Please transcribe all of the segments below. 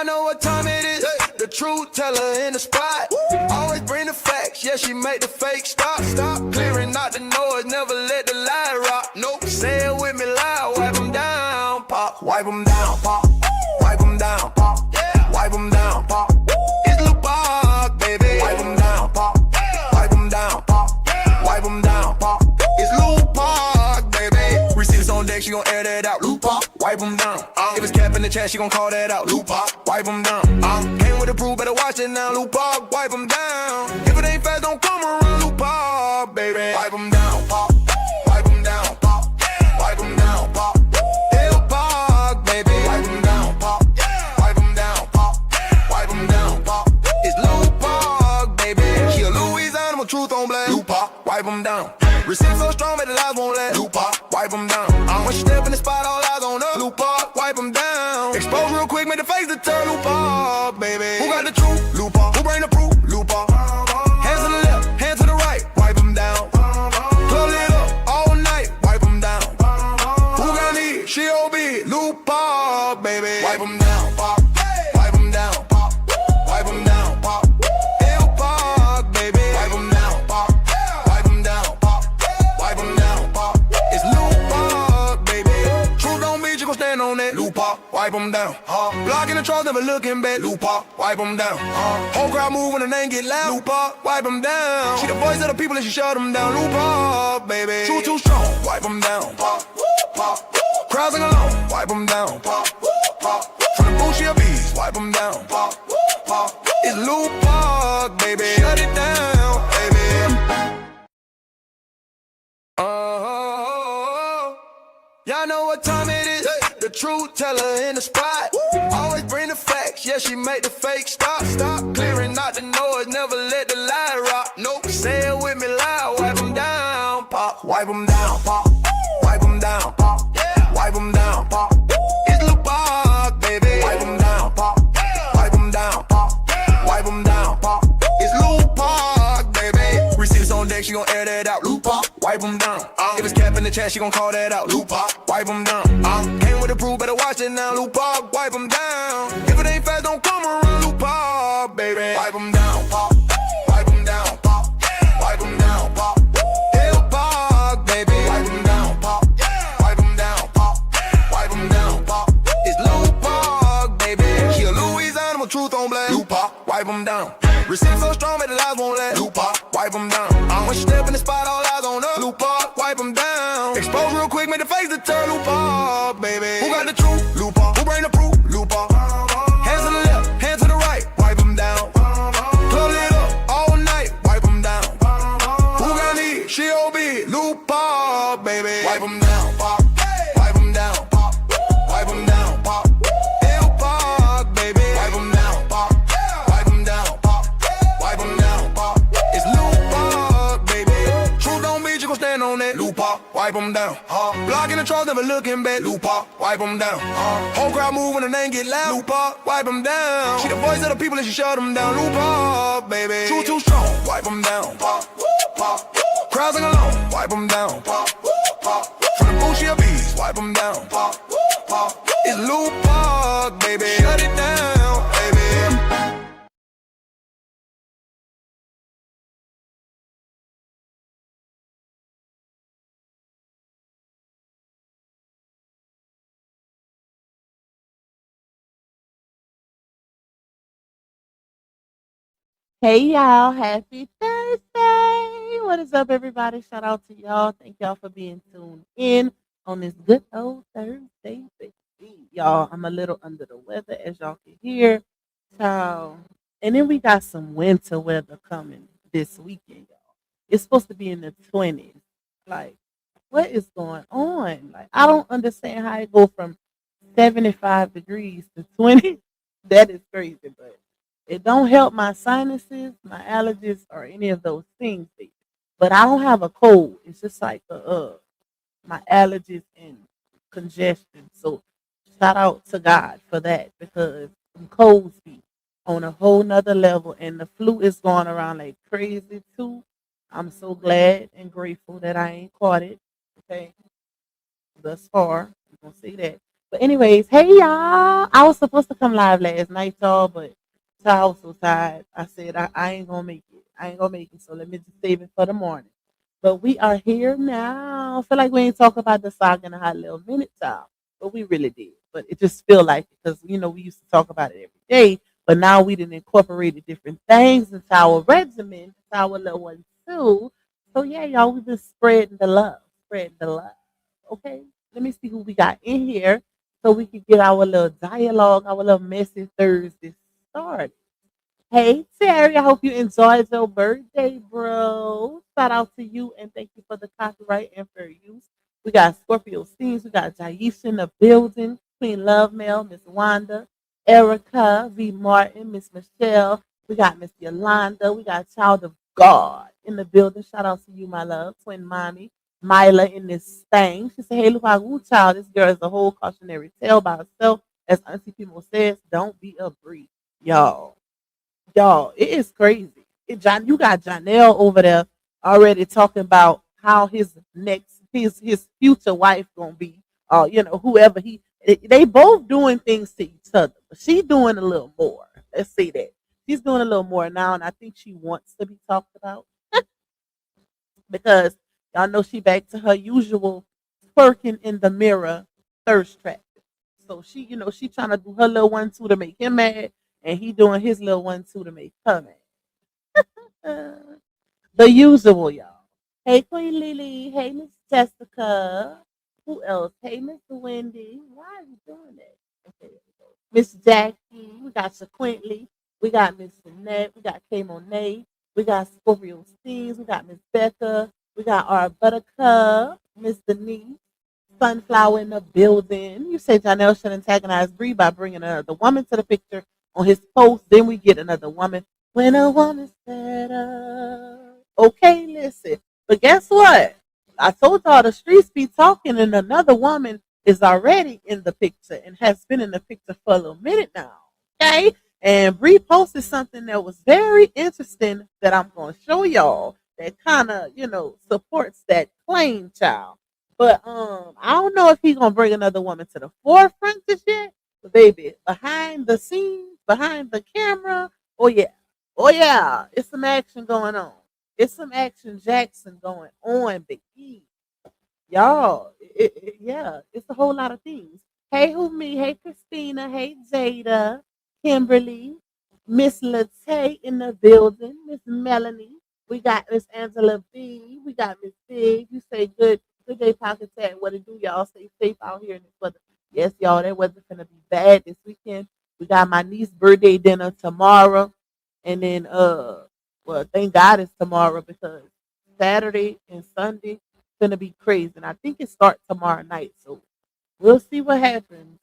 Y'all know what time it is. The truth teller in the spot. Always bring the facts. Yeah, she make the fake stop. Stop clearing out the noise. Never let the lie rock. Nope. Say it with me loud. Wipe them down, pop. Wipe them down, pop. Wipe them down, pop. Yeah. Wipe them down, pop. It's Lil Pop, baby. Wipe them down, pop. Wipe them down, pop. Wipe them down, pop. It's Lil Pop, baby. Receipts on deck, she gon' air that out. Lil Pop, wipe them down. If it's cap in the chat, she gon' call that out. Lil Pop, wipe them down. Came with the proof, better watch it now. Lil Pop, wipe them down. If it ain't fast, don't come around. Lil Pop, baby. Wipe them down, pop. Wipe them down, pop. Wipe them down, pop. Lil Pop, baby. Wipe them down, pop. Wipe them down, pop. Wipe them down, pop. It's Lil Pop, baby. She a Louisiana, my truth on blast. Lil Pop, wipe them down. Receipt so strong, but the lies won't last. Lil Pop, wipe them down. When she step in the spot, all eyes on her. Lil Pop, wipe them down. Expose real quick, make the face to turn. Lil Pop, baby. Who got the truth? Lil Pop. Who bring the proof? Lil Pop. Hands to the left, hands to the right, wipe them down. Club lit up all night, wipe them down. Who got need? She OB, Lil Pop, baby. Wipe them down, pop. Wipe them down, pop. Wipe them down, pop. Lil Pop, baby. Wipe them down, pop. Wipe them down, pop. Wipe them down, pop. It's Lil Pop, baby. Truth don't mean you gon' stand on that. Lil Pop, wipe them down. Blocking the trolls, never looking back. Lil Pop, wipe them down. Whole crowd move when the name get loud. Lil Pop, wipe them down. She the voice of the people and she shut them down. Lil Pop, baby. Truth too strong, wipe them down. Pop, pop. Crowds sing along, wipe them down. Pop, pop. From the booth, she a beast, wipe them down. Pop, pop. It's Lil Pop, baby. Shut it down, baby. Y'all know what time it is. The truth teller in the spot. Always bring the facts. Yeah, she make the fake stop. Stop clearing out the noise. Never let the lie rock. Nope. Say it with me loud. Wipe them down, pop. Wipe them down, pop. Wipe them down, pop. Yeah. Wipe them down, pop. It's Lil Pop, baby. Wipe them down, pop. Wipe them down, pop. Wipe them down, pop. It's Lil Pop, baby. Receipts on deck, she gon' air that out. Lil Pop, wipe them down. If it's cap in the chat, she gon' call that out. Lil Pop, wipe them down. Came with the proof, better watch it now. Lil Pop, wipe them down. If it ain't fast, don't come around. Lil Pop, baby. Wipe them down, pop. Wipe them down, pop. Wipe them down, pop. Lil Pop, baby. Wipe them down, pop. Wipe them down, pop. Wipe them down, pop. It's Lil Pop, baby. She a Louisiana, my truth on blast. Lil Pop, wipe them down. Receipt so strong, but the lies won't last. Lil Pop, wipe them down. When she step in the spot, all eyes on her. Lil Pop, wipe them down. Expose real quick, make the face to turn. Lil Pop, baby. Who got the truth? Lil Pop. Who bring the proof? Lil Pop. Hands to the left, hands to the right, wipe them down. Club lit up all night, wipe them down. Who got need? She OB, Lil Pop, baby. Wipe them down, pop. Wipe them down, pop. Wipe them down, pop. Lil Pop, baby. Wipe them down, pop. Wipe them down, pop. Wipe them down, pop. It's Lil Pop, baby. Truth don't mean you gon' stand on that. Lil Pop, wipe them down. Blocking the trolls, never looking back. Lil Pop, wipe them down. Whole crowd move when the name get loud. Lil Pop, wipe them down. She the voice of the people and she shut them down. Lil Pop, baby. Truth too strong, wipe them down. Pop, pop. Crowds sing along, wipe them down. Pop, pop. From the booth, she a beast, wipe them down. Pop, pop. It's Lil Pop, baby. Shut it down, baby. Hey y'all, happy Thursday. What is up, everybody? Shout out to y'all. Thank y'all for being tuned in on this good old Thursday. Y'all, I'm a little under the weather, as y'all can hear. So, and then we got some winter weather coming this weekend, y'all. It's supposed to be in the 20s. Like, what is going on? Like, I don't understand how it go from 75 degrees to 20. That is crazy, but it don't help my sinuses, my allergies, or any of those things. But I don't have a cold. It's just like my allergies and congestion. So shout out to God for that, because colds be on a whole nother level, and the flu is going around like crazy too. I'm so glad and grateful that I ain't caught it. Okay, thus far, I'm gonna say that. But anyways, hey y'all. I was supposed to come live last night, y'all, but I was so tired. I said I ain't gonna make it. I ain't gonna make it. So let me just save it for the morning. But we are here now. I feel like we ain't talk about the saga in a hot little minute, y'all. But we really did. But it just feel like it because we used to talk about it every day. But now we didn't incorporate different things into our regimen, into our little one too. So yeah, y'all, we just spreading the love. Spreading the love. Okay. Let me see who we got in here so we can get our little dialogue, our little messy Thursday started. Hey Terry, I hope you enjoyed your birthday, bro. Shout out to you and thank you for the copyright and fair use. We got Scorpio Scenes, we got Jaisha in the building, Queen Love Mail, Miss Wanda, Erica, V. Martin, Miss Michelle, we got Miss Yolanda, we got Child of God in the building. Shout out to you, my love, twin mommy. Myla in this thing. She said, hey, look how good child. This girl is a whole cautionary tale by herself. As Auntie People says, don't be a breed. Y'all, it is crazy. You got Johnell over there already talking about how his future wife gonna be, whoever they both doing things to each other. But she doing a little more. Let's say that. She's doing a little more now, and I think she wants to be talked about because y'all know she back to her usual twerking in the mirror thirst trap. So she trying to do her little one two to make him mad, and he doing his little one two to make her mad. The usual, y'all. Hey, Queen Lily. Hey, Miss Jessica. Who else? Hey, Miss Wendy. Why are you doing that? Okay, Miss Jackie. We got Shaquintley. We got Miss Jeanette. We got K Monet. We got Scorpio Steens. We got Miss Becca. We got our Buttercup. Miss Denise. Sunflower in the building. You say Johnell should antagonize Bree by bringing another woman to the picture on his post. Then we get another woman. When a woman's better. Okay, listen. But guess what? I told y'all the streets be talking, and another woman is already in the picture and has been in the picture for a little minute now. Okay? And Bree posted something that was very interesting that I'm going to show y'all that kind of, supports that claim, child. But I don't know if he's gonna bring another woman to the forefront this year. But baby, behind the scenes, behind the camera, oh yeah, oh yeah, it's some action going on. It's some action Jackson going on, baby. Y'all, yeah, it's a whole lot of things. Hey, who me? Hey, Christina. Hey, Jada, Kimberly, Miss Latte in the building. Miss Melanie. We got Miss Angela B. We got Miss Big. You say good day, Pocket Tag. What it do, y'all? Stay safe out here in this weather. Yes, y'all, that weather's gonna be bad this weekend. We got my niece's birthday dinner tomorrow, and then well, thank God it's tomorrow because Saturday and Sunday gonna be crazy. And I think it starts tomorrow night. So we'll see what happens.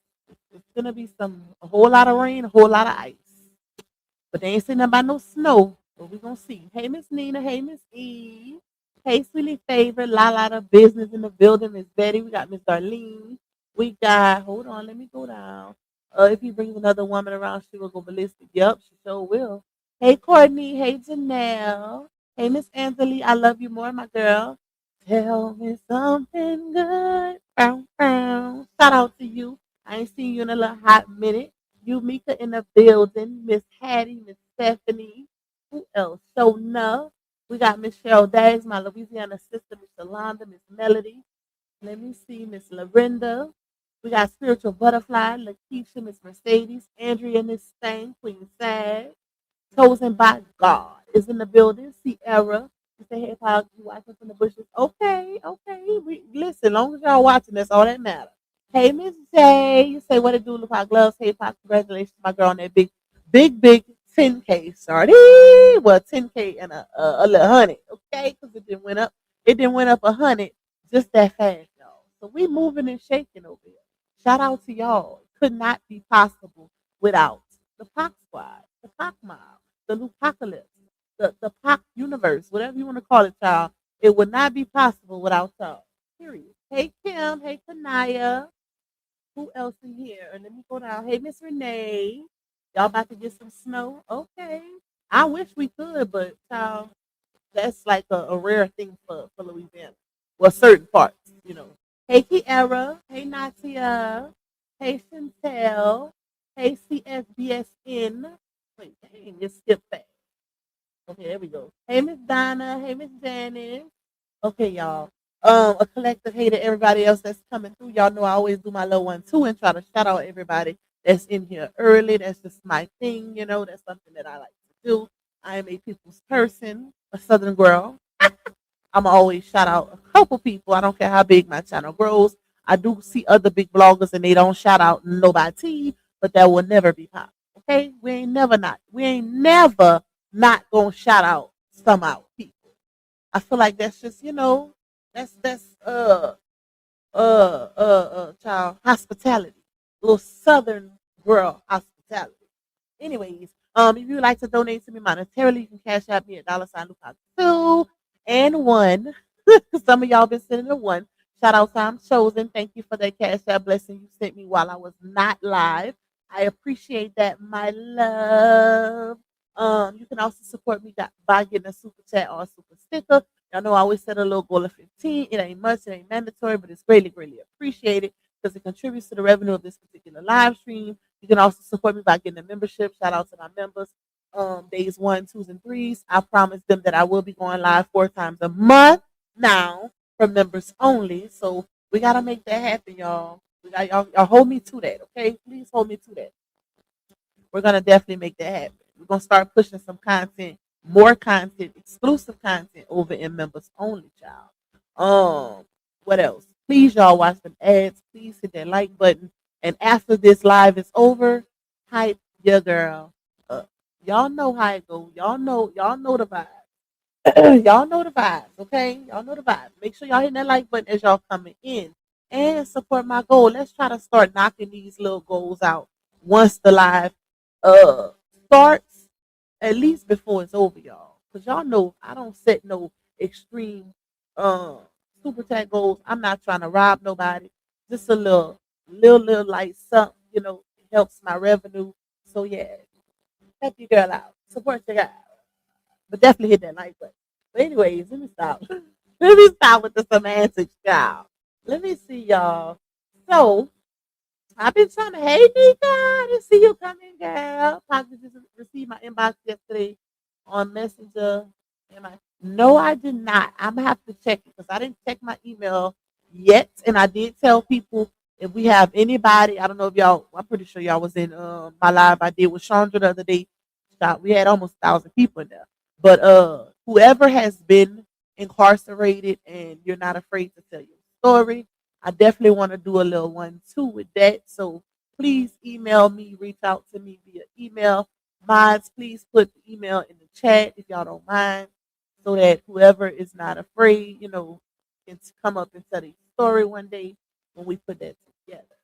It's gonna be a whole lot of rain, a whole lot of ice. But they ain't saying nothing about no snow. But we gonna see. Hey Miss Nina, hey Miss Eve. Hey Sweetie Favorite, La the business in the building, Miss Betty. We got Miss Darlene. We got hold on, let me go down. If he brings another woman around, she will go ballistic. Yep, she sure will. Hey Courtney, hey Janelle. Hey Miss Anthony, I love you more, my girl. Tell me something good. Bow, bow. Shout out to you. I ain't seen you in a little hot minute. You Mika in the building. Miss Hattie, Miss Stephanie. Who else? Shona. We got Michelle Dags, my Louisiana sister, Miss Yolanda, Miss Melody. Let me see, Miss Lorinda. We got Spiritual Butterfly, Lakeisha, Miss Mercedes, Andrea, Miss Stain, Queen Sad. Chosen by God is in the building. Sierra. You say, hey, Paul, you watching from the bushes? Okay, okay. Listen, as long as y'all watching, that's all that matters. Hey, Miss J. You say, what it do, look Paul gloves? Hey, Paul, congratulations, my girl, on that big 10K. Sorry. Well, 10K and a little honey. Okay, because it didn't went up. It didn't went up 100 just that fast, y'all. So we moving and shaking over here. Shout out to y'all. It could not be possible without the Pac Squad, the Pac Mob, the Lupocalypse, the Pac Universe, whatever you want to call it, y'all. It would not be possible without y'all. Period. Hey Kim, hey Kanaya. Who else in here? And let me go down. Hey Miss Renee. Y'all about to get some snow? Okay. I wish we could, but y'all, that's like a rare thing for Louisiana. Well, certain parts. Hey Kiara. Hey Natia. Hey, Chantel. Hey, CSBSN. Wait, dang, just skip that. Okay, there we go. Hey, Miss Donna. Hey, Miss Janice. Okay, y'all. A collective hey to everybody else that's coming through. Y'all know I always do my little one too and try to shout out everybody that's in here early. That's just my thing, you know. That's something that I like to do. I am a people's person, a Southern girl. I'm always shout out a couple people. I don't care how big my channel grows. I do see other big bloggers and they don't shout out nobody, but that will never be possible. Okay, we ain't never not gonna shout out some out people. I feel like that's just that's child hospitality, little Southern girl hospitality. Anyways, if you would like to donate to me monetarily, you can cash out me at $2 and 1. Some of y'all been sending a one. Shout out to I'm chosen. Thank you for that cash out blessing you sent me while I was not live. I appreciate that, my love. You can also support me by getting a super chat or a super sticker. Y'all know I always set a little goal of 15. It ain't much, it ain't mandatory, but it's greatly, greatly appreciated because it contributes to the revenue of this particular live stream. You can also support me by getting a membership. Shout out to my members. Days 1, 2s, and 3s. I promised them that I will be going live 4 times a month now for members only. So we gotta make that happen, y'all. We got y'all hold me to that, okay? Please hold me to that. We're gonna definitely make that happen. We're gonna start pushing some content, more content, exclusive content over in members only, child. What else? Please, y'all, watch them ads. Please hit that like button. And after this live is over, hype your girl up. Y'all know how it goes. Y'all know the vibes. Y'all know the vibes, okay? Y'all know the vibes. Make sure y'all hit that like button as y'all coming in and support my goal. Let's try to start knocking these little goals out once the live uh starts, at least before it's over, y'all. Cause y'all know I don't set no extreme um super tag goals. I'm not trying to rob nobody. Just a little light something, it helps my revenue. So yeah, help your girl out. Support your guy. But definitely hit that like button. But anyways, let me stop. Let me stop with the semantics, y'all. Let me see, y'all. So I've been trying to, hey, Nika, I didn't see you coming, girl. Probably just received my inbox yesterday on Messenger. No, I did not. I'm gonna have to check it because I didn't check my email yet, and I did tell people if we have anybody. I don't know if y'all. I'm pretty sure y'all was in my live I did with Chandra the other day. We had almost 1,000 people in there. But whoever has been incarcerated and you're not afraid to tell your story, I definitely want to do a little one too with that. So please email me, reach out to me via email. Mods, please put the email in the chat if y'all don't mind, so that whoever is not afraid, can come up and tell their story one day when we put that together.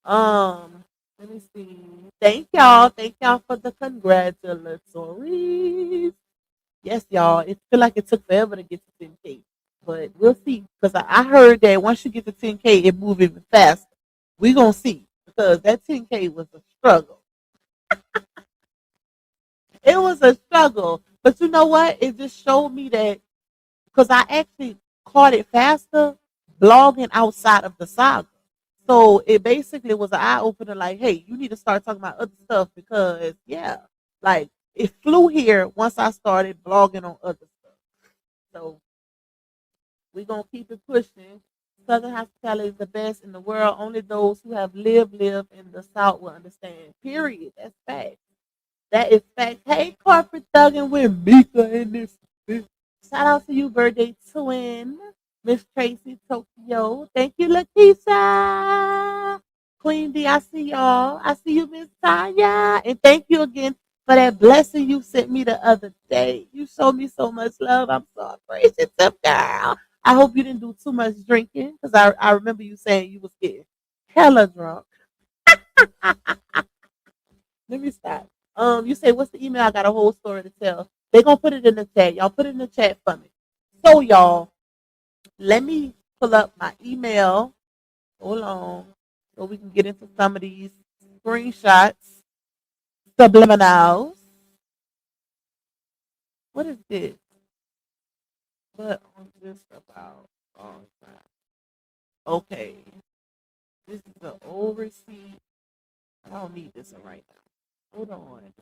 Um, Let me see. Thank y'all. Thank y'all for the congratulatories. Yes, y'all. It feel like it took forever to get to 10K, but we'll see. Because I heard that once you get to 10K, it moves even faster. We gonna see because that 10K was a struggle. It was a struggle, but you know what? It just showed me that because I actually caught it faster blogging outside of the saga. So it basically was an eye opener. Like, hey, you need to start talking about other stuff because yeah, like it flew here once I started blogging on other stuff. So we're gonna keep it pushing. Southern hospitality is the best in the world. Only those who have lived in the South will understand. Period. That's fact. That is fact. Hey, corporate thugging with Mika in this. Shout out to you, birthday twin, Miss Tracy Tokyo. Thank you, Lakeisha. Queen D, I see y'all. I see you, Miss Tanya. And thank you again for that blessing you sent me the other day. You showed me so much love. I'm so appreciative, girl. I hope you didn't do too much drinking because I remember you saying you was getting hella drunk. Let me stop. You say what's the email? I got a whole story to tell. They gonna put it in the chat. Y'all put it in the chat for me. So y'all, let me pull up my email. Hold on, so we can get into some of these screenshots, subliminals. What is this? What on this about? Oh, okay. This is the old receipt. I don't need this one right now. Hold on.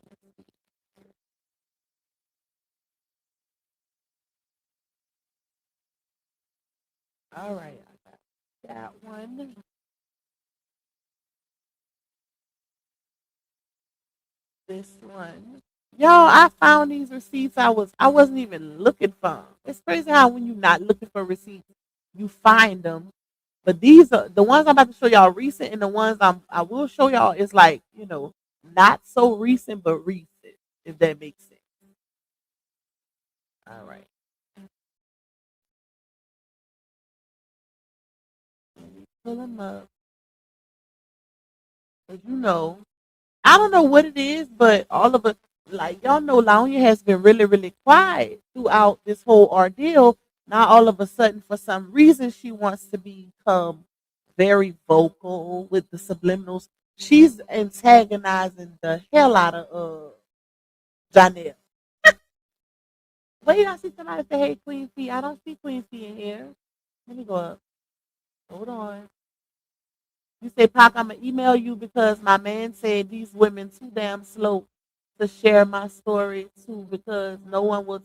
All right, I got that one. This one. Y'all, I found these receipts. I wasn't even looking for 'em. It's crazy how when you're not looking for receipts, you find them. But these are the ones I'm about to show y'all recent, and the ones I will show y'all is like, not so recent but recent, if that makes sense. All right. Let me pull them up. But I don't know what it is, but all of it, like y'all know, Launia has been really, really quiet throughout this whole ordeal. Now, all of a sudden, for some reason, she wants to become very vocal with the subliminals. She's antagonizing the hell out of Johnell. Wait, I see somebody say, "Hey, Queen Fee." I don't see Queen Fee in here. Let me go up. Hold on. You say, Pac, I'm gonna email you because my man said these women too damn slow to share my story too because no one will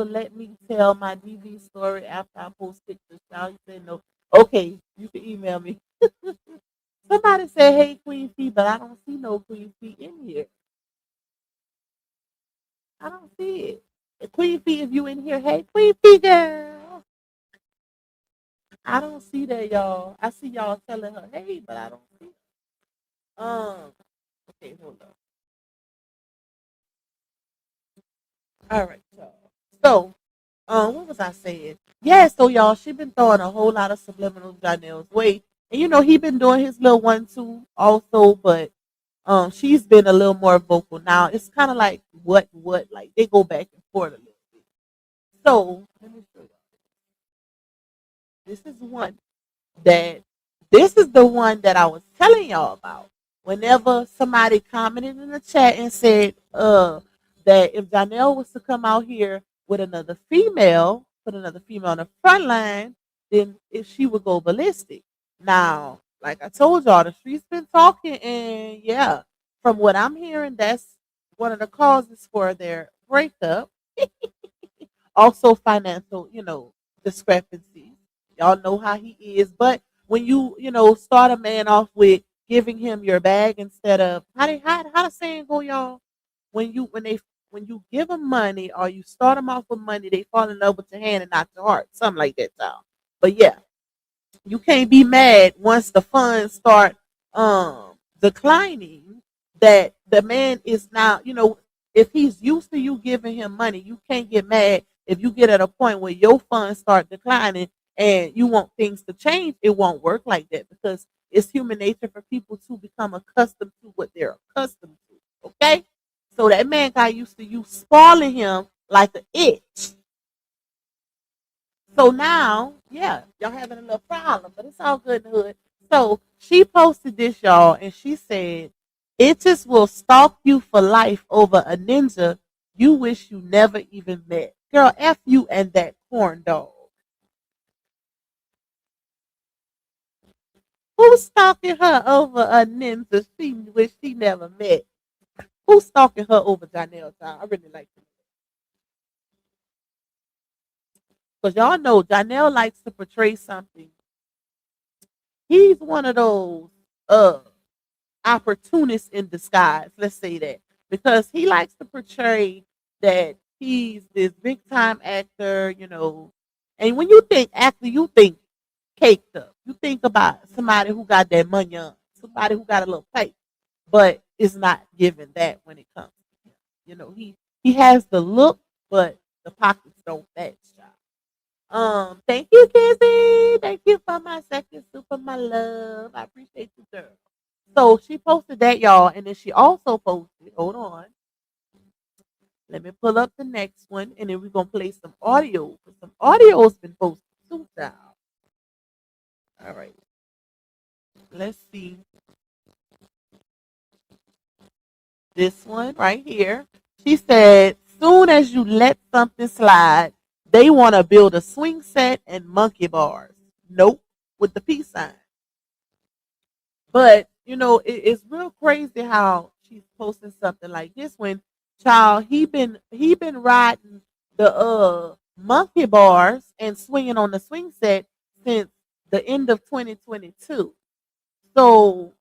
let me tell my DV story after I post pictures. Now you say no. Okay, you can email me. Somebody said, "Hey, Queen Fee," but I don't see no Queen Fee in here. I don't see it. Queen Fee, if you in here, hey, Queen Fee girl. I don't see that, y'all. I see y'all telling her, hey, but I don't see it. Okay, hold on. All right, y'all. So, what was I saying? Yeah, so y'all, she been throwing a whole lot of subliminal Johnell's way. And he been doing his little one too also, but she's been a little more vocal now. It's kind of like what like they go back and forth a little bit. So let me show you. This is one that this is the one that I was telling y'all about. Whenever somebody commented in the chat and said that if Johnell was to come out here with another female, put another female on the front line, then if she would go ballistic. Now, like I told y'all, the streets been talking, and yeah, from what I'm hearing, that's one of the causes for their breakup. Also financial, discrepancies. Y'all know how he is. But when you start a man off with giving him your bag instead of how the saying go, y'all? When you give them money or you start them off with money, they fall in love with your hand and not your heart. Something like that, y'all. But yeah, you can't be mad once the funds start declining that the man is now, if he's used to you giving him money, you can't get mad if you get at a point where your funds start declining and you want things to change. It won't work like that because it's human nature for people to become accustomed to what they're accustomed to. Okay, so that man got used to you spoiling him like an itch. So now, yeah, y'all having a little problem, but it's all good in the hood. So she posted this, y'all, and she said, "It just will stalk you for life over a ninja you wish you never even met." Girl, F you and that corn dog. Who's stalking her over a ninja she wish she never met? Who's stalking her over Johnell Town? I really like it. Because y'all know Johnell likes to portray something. He's one of those uh opportunist in disguise. Let's say that because he likes to portray that he's this big time actor, And when you think actor, you think caked up. You think about somebody who got that money on, somebody who got a little pay, but it's not given that when it comes to him. He has the look, but the pockets don't match. Thank you, Kizzy. Thank you for my second super, my love. I appreciate you, girl. So she posted that, y'all, and then she also posted. Hold on, let me pull up the next one, and then we're gonna play some audio. Some audio has been posted too, child. All right, let's see this one right here. She said, "Soon as you let something slide, they want to build a swing set and monkey bars. Nope, with the peace sign." But it's real crazy how she's posting something like this when child he been riding the monkey bars and swinging on the swing set since the end of 2022. So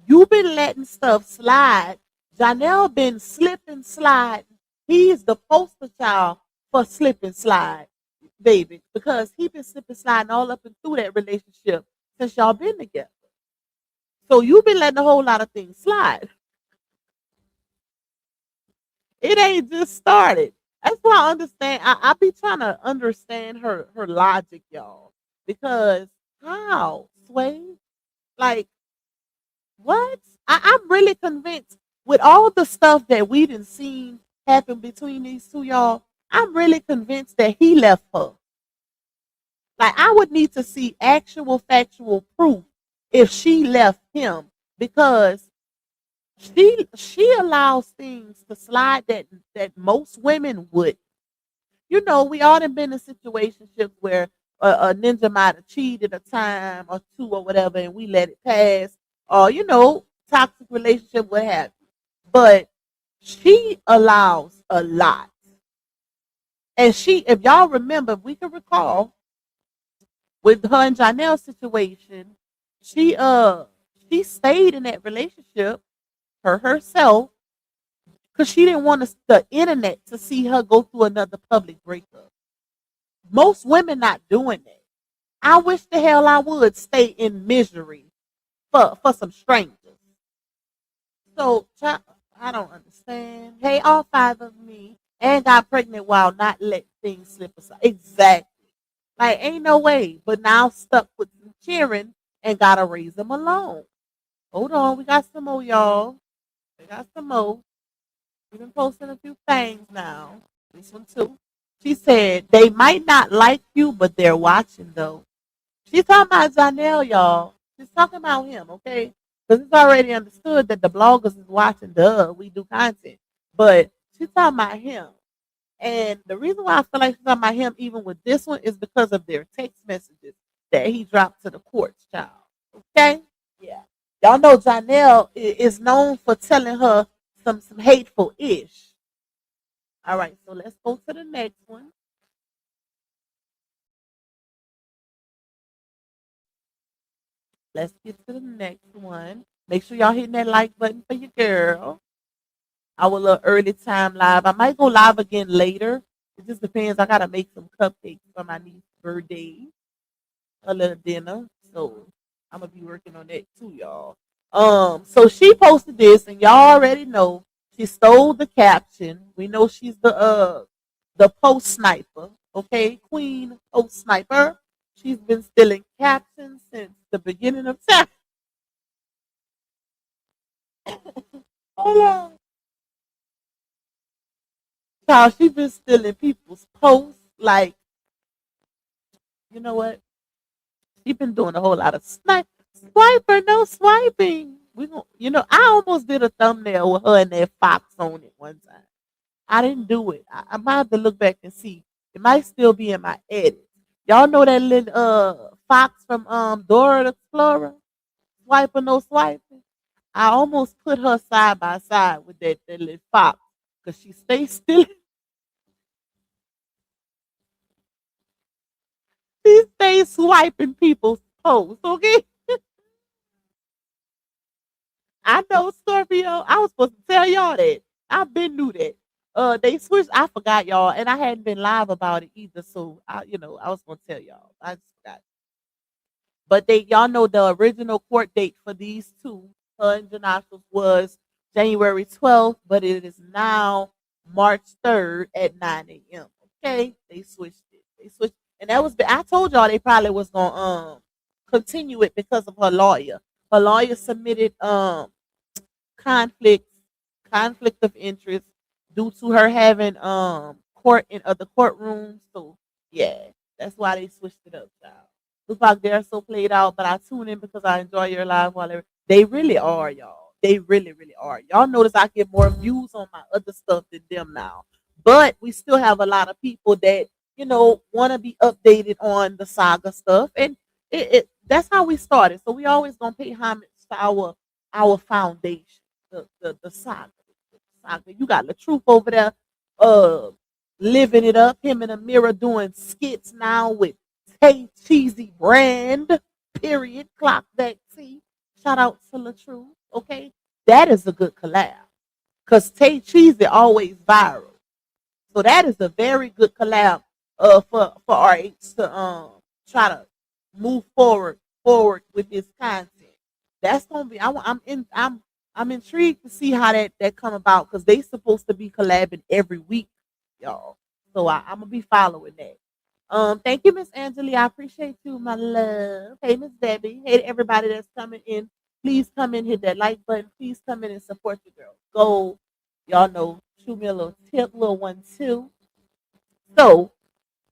you've been letting stuff slide. Johnell been slipping slide. He's the poster child for slip and slide, baby, because he been slipping sliding all up and through that relationship since y'all been together. So you've been letting a whole lot of things slide. It ain't just started. That's why I understand. I be trying to understand her logic, y'all. Because how? Sway? Like, what? I'm really convinced with all the stuff that we didn't seen happen between these two, y'all. I'm really convinced that he left her. Like, I would need to see actual factual proof if she left him because she allows things to slide that most women would. We all done been in situationships where a ninja might have cheated a time or two or whatever, and we let it pass, or toxic relationship, what have you. But she allows a lot, and if y'all remember, if we can recall with her and Johnell's situation, she she stayed in that relationship herself because she didn't want the internet to see her go through another public breakup. Most women not doing that. I wish the hell I would stay in misery for some strangers. So I don't understand. Hey, all five of me and got pregnant while not let things slip aside. Exactly. Like ain't no way. But now stuck with some cheering and gotta raise them alone. Hold on, we got some more, y'all. We got some more. We've been posting a few things now. This one too. She said they might not like you, but they're watching though. She's talking about Johnell, y'all. She's talking about him, okay? Because it's already understood that the bloggers is watching. Duh, we do content, but she's talking about him. And the reason why I feel like she's talking about him, even with this one, is because of their text messages that he dropped to the courts, child. Okay, yeah. Y'all know Johnell is known for telling her some hateful ish. All right, so let's go to the next one. Let's get to the next one. Make sure y'all hitting that like button for your girl. Our little early time live. I might go live again later. It just depends. I gotta make some cupcakes for my niece's birthday, a little dinner. So I'm gonna be working on that too, y'all. So she posted this, and y'all already know she stole the caption. We know she's the post sniper, okay, queen post sniper. She's been stealing captions since the beginning of time. Hold on, child. She's been stealing people's posts. Like, you know what? She's been doing a whole lot of swiper, no swiping. I almost did a thumbnail with her and that fox on it one time. I didn't do it. I might have to look back and see. It might still be in my edit. Y'all know that little fox from Dora the Explorer? Swipe or no swiping. I almost put her side by side with that little fox because she stays still. She stays swiping people's posts. Okay, I know Scorpio. I was supposed to tell y'all that. I've been knew that. They switched. I forgot y'all, and I hadn't been live about it either. So I was gonna tell y'all. I just forgot. But y'all know the original court date for these two, her and Janasha, was January 12th, but it is now March 3rd at 9 a.m. Okay, they switched it. They switched, and that was. I told y'all they probably was gonna continue it because of her lawyer. Her lawyer submitted conflict conflict of interest due to her having court in other courtrooms. So yeah, that's why they switched it up, child. Look like they're so played out, but I tune in because I enjoy your live while they really are, y'all. They really, really are. Y'all notice I get more views on my other stuff than them now. But we still have a lot of people that, want to be updated on the saga stuff. And that's how we started. So we always gonna pay homage our foundation, the saga. Saga. You got the truth over there, uh, living it up. Him in the mirror doing skits now with Tay Cheesy Brand. Period. Clock that T. Shout out to La Truth. Okay, that is a good collab. Cause Tay Cheesy always viral. So that is a very good collab for RH to try to move forward with this content. That's gonna be I'm intrigued to see how that come about because they supposed to be collabing every week, y'all. So I'm gonna be following that. Thank you, Miss Angela. I appreciate you, my love. Hey, Miss Debbie. Hey, to everybody that's coming in. Please come in, hit that like button. Please come in and support your girl. Go, y'all know, shoot me a little tip, little one too. So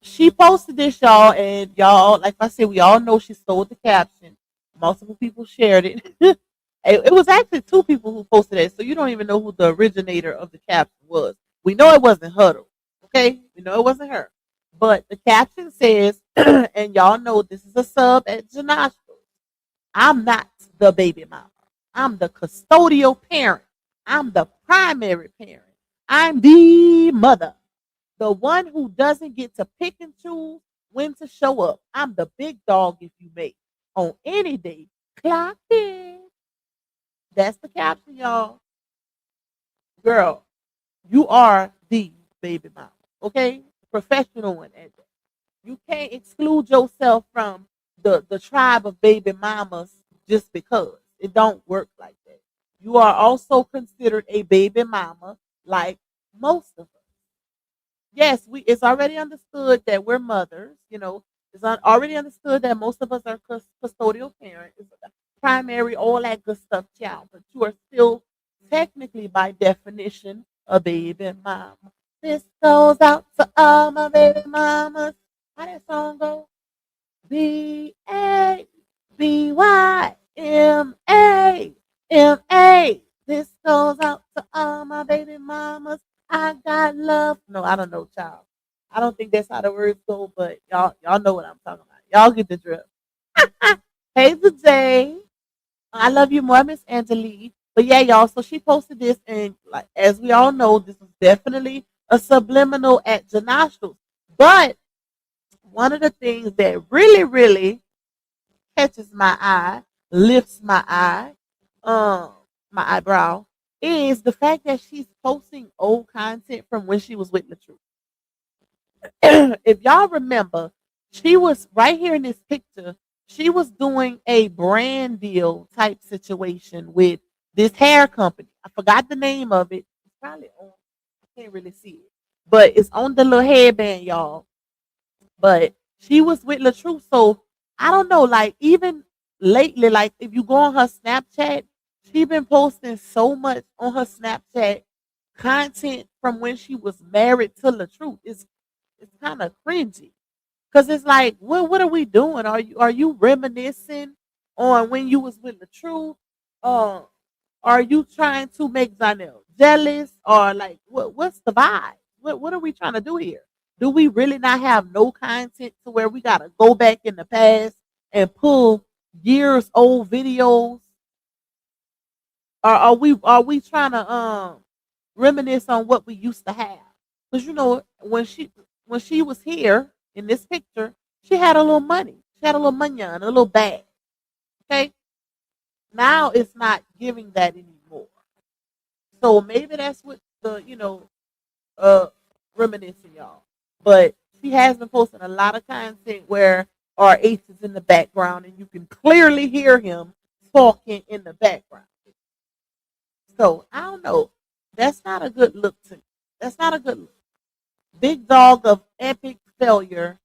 she posted this, y'all, and y'all, like I said, we all know she stole the caption. Multiple people shared it. It was actually two people who posted it, so you don't even know who the originator of the caption was. We know it wasn't Huddle, okay? We know it wasn't her. But the caption says, and y'all know this is a sub at Johnell. I'm not the baby mama. I'm the custodial parent. I'm the primary parent. I'm the mother. The one who doesn't get to pick and choose when to show up. I'm the big dog if you may. On any day, clock in. That's the caption, y'all. Girl, you are the baby mama. Okay? Professional one at that. You can't exclude yourself from the tribe of baby mamas just because. It don't work like that. You are also considered a baby mama like most of us. Yes, we it's already understood that we're mothers, already understood that most of us are custodial parents, primary, all that good stuff, child. But you are still technically, by definition, a baby mama. This goes out to all my baby mamas. How that song go? BABYMAMA. This goes out to all my baby mamas. I got love. No, I don't know, child. I don't think that's how the words go, but y'all know what I'm talking about. Y'all get the drift. Hey, today. I love you more, Miss Angelique. But yeah, y'all. So she posted this, and like as we all know, this is definitely a subliminal at Johnell. But one of the things that really, really catches my eye, lifts um, my eyebrow, is the fact that she's posting old content from when she was with Latrice. If y'all remember, she was right here in this picture. She was doing a brand deal type situation with this hair company. I forgot the name of it. It's probably on. I can't really see it, but it's on the little headband, y'all. But she was with Latrice, so I don't know. Like even lately, like if you go on her Snapchat, she been posting so much on her Snapchat content from when she was married to Latrice. It's kind of cringy because it's like, what are we doing? Are you reminiscing on when you was with Latrice? Um, are you trying to make Johnell jealous, or like what's the vibe? What are we trying to do here? Do we really not have no content to where we gotta go back in the past and pull years old videos? Or are we trying to reminisce on what we used to have? Because when she was here in this picture, she had a little money. She had a little money and a little bag. Okay. Now it's not giving that anymore. So maybe that's what the uh reminiscing, y'all. But she has been posting a lot of content where RH is in the background and you can clearly hear him talking in the background. So I don't know. That's not a good look to me. That's not a good look. Big dog of epic failure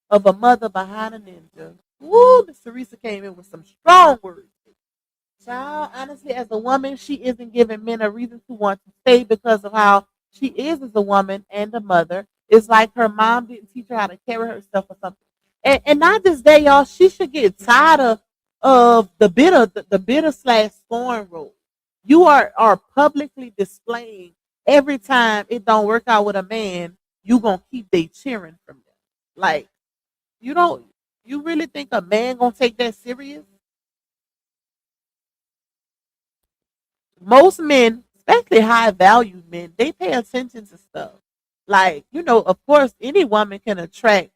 of a mother behind a ninja. Woo, Miss Teresa came in with some strong words. Child, honestly, as a woman, she isn't giving men a reason to want to stay because of how she is as a woman and a mother. It's like her mom didn't teach her how to carry herself or something. And not just that, y'all, she should get tired of the bitter slash scorn role. You are publicly displaying every time it don't work out with a man, you gonna keep they cheering from them. Like you don't you really think a man gonna take that serious? Most men, especially high value men, they pay attention to stuff. Like, of course, any woman can attract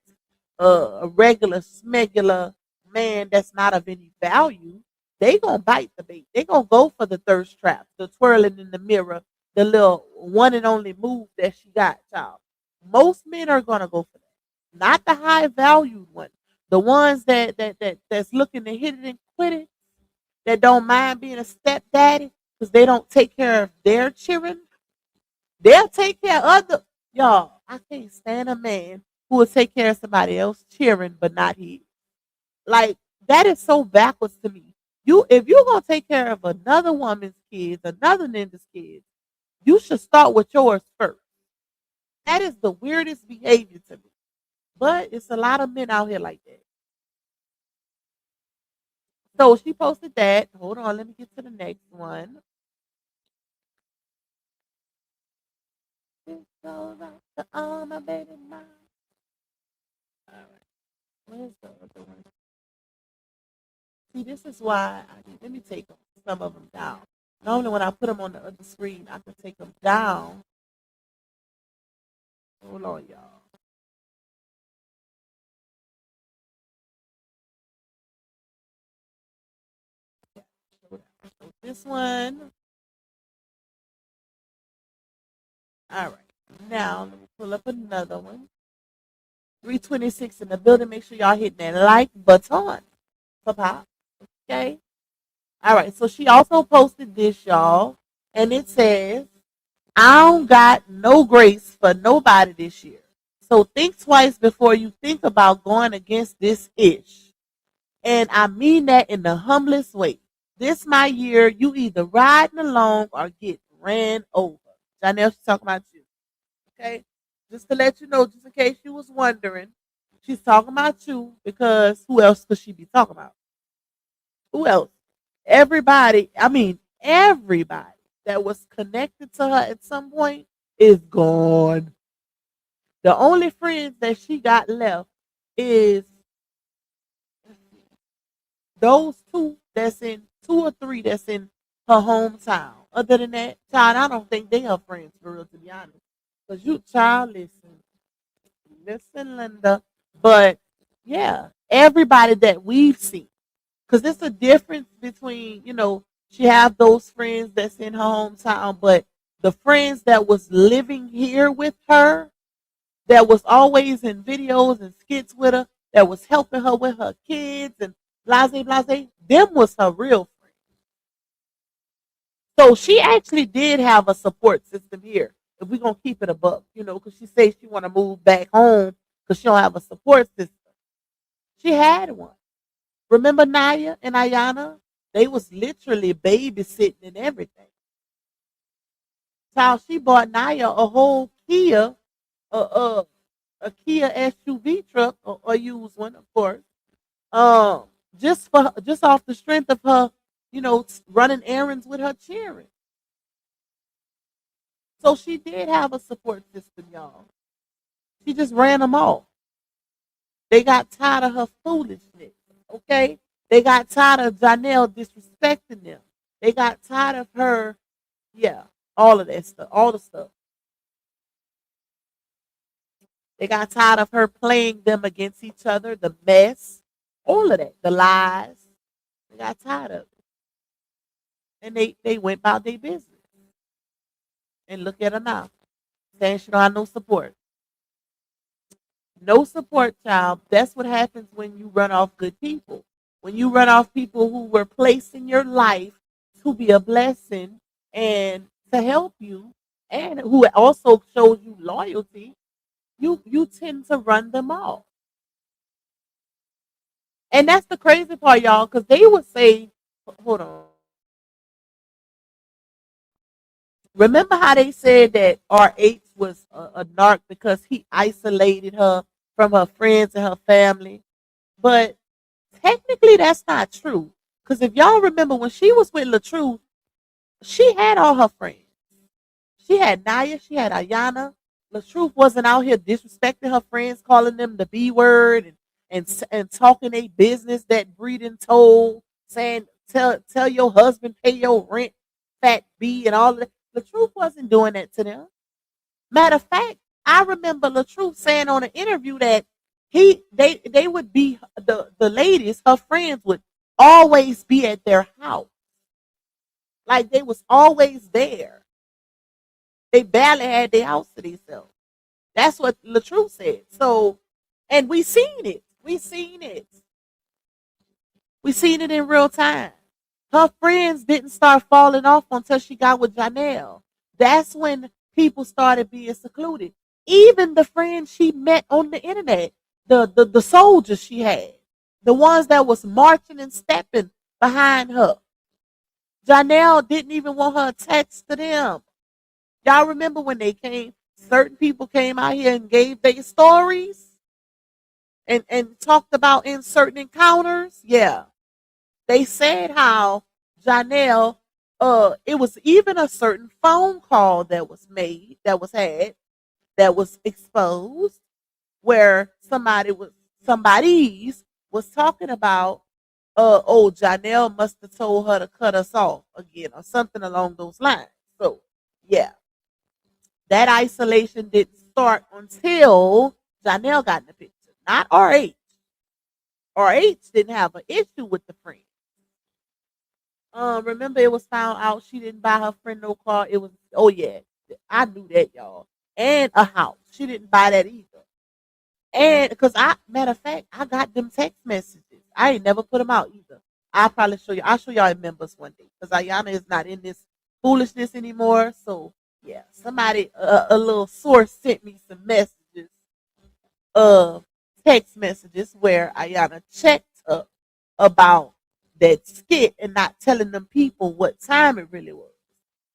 a regular, smegular man that's not of any value. They gonna bite the bait. They gonna go for the thirst trap, the twirling in the mirror, the little one and only move that she got, child. Most men are gonna go for that. Not the high valued one. The ones that's looking to hit it and quit it, that don't mind being a stepdaddy because they don't take care of their children. They'll take care of other. Y'all, I can't stand a man who will take care of somebody else's children but not his. Like, that is so backwards to me. If you're gonna take care of another woman's kids, another ninja's kids, you should start with yours first. That is the weirdest behavior to me. But it's a lot of men out here like that. So she posted that. Hold on, let me get to the next one. This goes out to all my baby mom. All right, where's the other one? See, this is why let me take some of them down. Normally, when I put them on the other screen, I can take them down. Hold on, y'all. So this one. All right. Now, let me pull up another one. 326 in the building. Make sure y'all hit that like button. Pop. Okay. All right. So she also posted this, y'all. And it says, I don't got no grace for nobody this year. So think twice before you think about going against this ish. And I mean that in the humblest way. This my year, you either riding along or get ran over. Johnell, she's talking about you. Okay? Just to let you know, just in case you was wondering, she's talking about you because who else could she be talking about? Who else? Everybody, I mean, everybody that was connected to her at some point is gone. The only friends that she got left is those two or three that's in her hometown. Other than that, child, I don't think they are friends for real, to be honest. Because you, child, listen, Linda. But yeah, everybody that we've seen, because there's a difference between, she have those friends that's in her hometown, but the friends that was living here with her, that was always in videos and skits with her, that was helping her with her kids and blase, them was her real friends. So she actually did have a support system here. If we're gonna keep it above, because she says she want to move back home because she don't have a support system. She had one. Remember Naya and Ayana? They was literally babysitting and everything. So she bought Naya a whole Kia, a Kia SUV truck, or a used one, of course. Um, just off the strength of her, running errands with her children. So she did have a support system, y'all. She just ran them off. They got tired of her foolishness. Okay, they got tired of Johnell disrespecting them. They got tired of her, yeah, all of that stuff, all the stuff. They got tired of her playing them against each other, the mess, all of that, the lies. They got tired of it. And they went about their business. And look at her now, saying she don't have no support. No support, child. That's what happens when you run off good people. When you run off people who were placed in your life to be a blessing and to help you, and who also shows you loyalty, you tend to run them off. And that's the crazy part, y'all, because they would say, hold on. Remember how they said that RH was a narc because he isolated her from her friends and her family? But technically, that's not true. Because if y'all remember, when she was with LaTruth, she had all her friends. She had Naya, she had Ayana. LaTruth wasn't out here disrespecting her friends, calling them the B word and talking a business that breeding told, saying tell your husband pay your rent. fat B and all of that. The truth wasn't doing that to them. Matter of fact, I remember LaTruth saying on an interview that they would be the ladies, her friends would always be at their house. Like they was always there. They barely had their house to themselves. That's what LaTruth said. So, and we seen it. We seen it. We seen it in real time. Her friends didn't start falling off until she got with Johnell. That's when people started being secluded. Even the friends she met on the internet, the soldiers she had, the ones that was marching and stepping behind her. Johnell didn't even want her attached to them. Y'all remember when they came, certain people came out here and gave their stories and talked about in certain encounters? Yeah. They said how Johnell, it was even a certain phone call that was made, that was exposed, where somebody's was talking about, oh, Johnell must have told her to cut us off again, or something along those lines. So, yeah, that isolation didn't start until Johnell got in the picture, not RH. RH didn't have an issue with the friend. Remember it was found out she didn't buy her friend no car. It was, oh yeah, I knew that, y'all. And a house. She didn't buy that either. And because matter of fact, I got them text messages. I ain't never put them out either. I'll probably show you. I'll show y'all in members one day because Ayana is not in this foolishness anymore. So yeah, somebody, a little source sent me some messages, text messages where Ayana checked up about that skit and not telling them people what time it really was.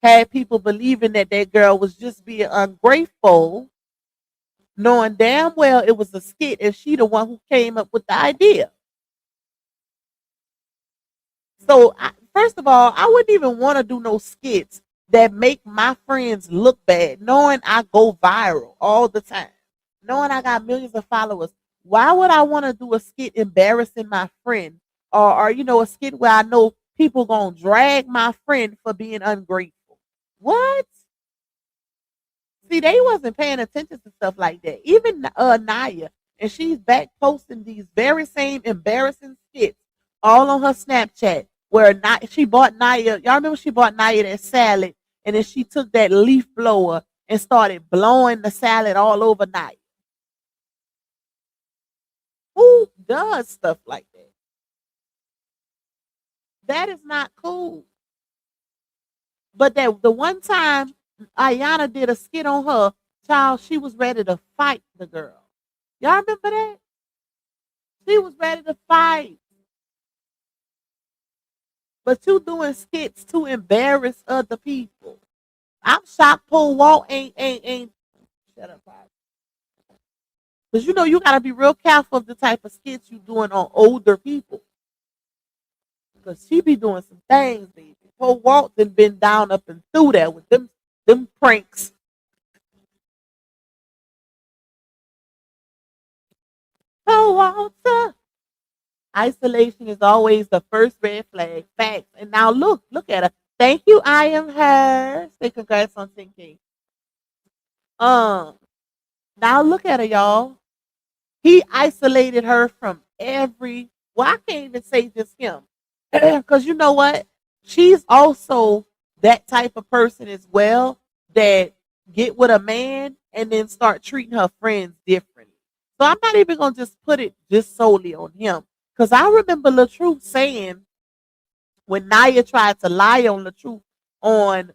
Had people believing that that girl was just being ungrateful, knowing damn well it was a skit and she the one who came up with the idea. So first of all, I wouldn't even want to do no skits that make my friends look bad, knowing I go viral all the time, knowing I got millions of followers. Why would I want to do a skit embarrassing my friend, or a skit where I know people gonna drag my friend for being ungrateful? What? See, they wasn't paying attention to stuff like that. Even Naya, and she's back posting these very same embarrassing skits all on her Snapchat. Where she bought Naya, y'all remember she bought Naya that salad, and then she took that leaf blower and started blowing the salad all over Naya. Who does stuff like that? That is not cool. But that the one time Ayana did a skit on her, child, she was ready to fight the girl. Y'all remember that? She was ready to fight. But you doing skits to embarrass other people. I'm shocked Paul Walt ain't shut up, because you gotta be real careful of the type of skits you doing on older people. Because she be doing some things, baby. Paul Walt done been down up and through there with them pranks. Paul Walter. Isolation is always the first red flag. Facts. And now look at her. Thank you, I am her. Say congrats on 10K. Now look at her, y'all. He isolated her from well, I can't even say just him. Because you know what? She's also that type of person as well that get with a man and then start treating her friends differently. So I'm not even going to just put it just solely on him. Because I remember LaTruth saying when Naya tried to lie on LaTruth on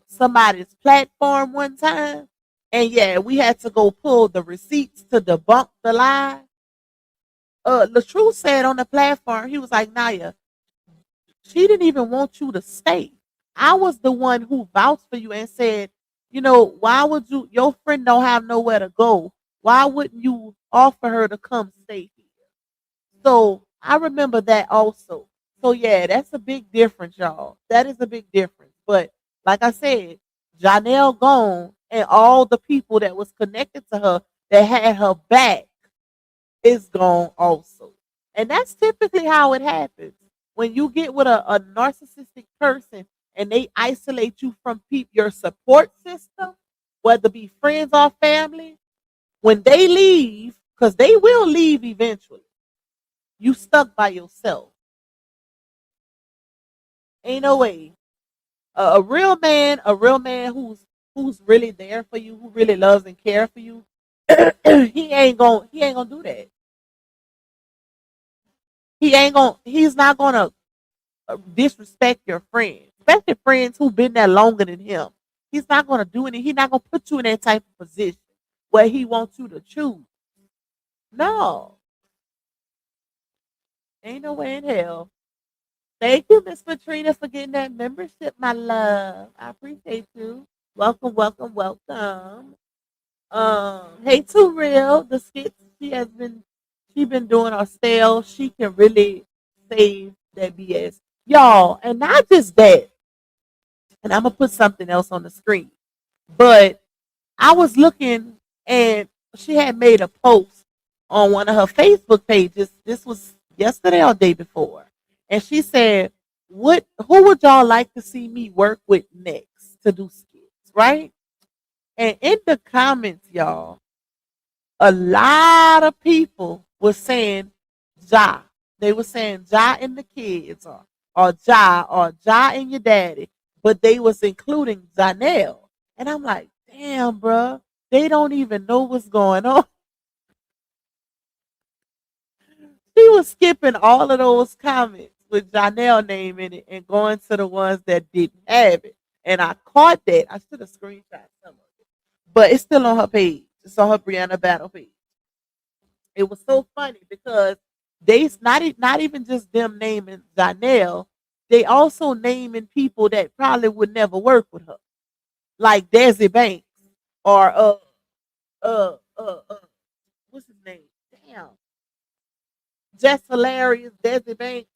somebody's platform one time, and yeah, we had to go pull the receipts to debunk the lie. LaTruth said on the platform, he was like, Naya, she didn't even want you to stay. I was the one who vouched for you and said, why would your friend don't have nowhere to go? Why wouldn't you offer her to come stay here? So I remember that also. So yeah, that's a big difference, y'all. That is a big difference. But like I said, Johnell gone and all the people that was connected to her that had her back is gone also. And that's typically how it happens. When you get with a narcissistic person and they isolate you from your support system, whether it be friends or family, when they leave, because they will leave eventually, you stuck by yourself. Ain't no way. A real man who's really there for you, who really loves and cares for you, he ain't gonna do that. He's not gonna disrespect your friends, especially friends who've been there longer than him. He's not gonna do anything. He's not gonna put you in that type of position where he wants you to choose. No, ain't no way in hell. Thank you, Miss Katrina, for getting that membership, my love. I appreciate you. Welcome, welcome, welcome. Hey, Too Real, the skits she been doing her stale. She can really save that BS, y'all, and not just that. And I'm gonna put something else on the screen. But I was looking, and she had made a post on one of her Facebook pages. This was yesterday or day before, and she said, "What? Who would y'all like to see me work with next to do skits?" Right? And in the comments, y'all, a lot of people were saying Ja. They were saying Ja and the kids, or Ja and your daddy, but they was including Johnell. And I'm like, damn, bro, they don't even know what's going on. She was skipping all of those comments with Johnell name in it and going to the ones that didn't have it. And I caught that. I should have screenshot some of it, but it's still on her page. It's on her Brianna Battle page. It was so funny because not even just them naming Johnell, they also naming people that probably would never work with her, like Desi Banks or what's his name? Damn, just hilarious. Desi Banks,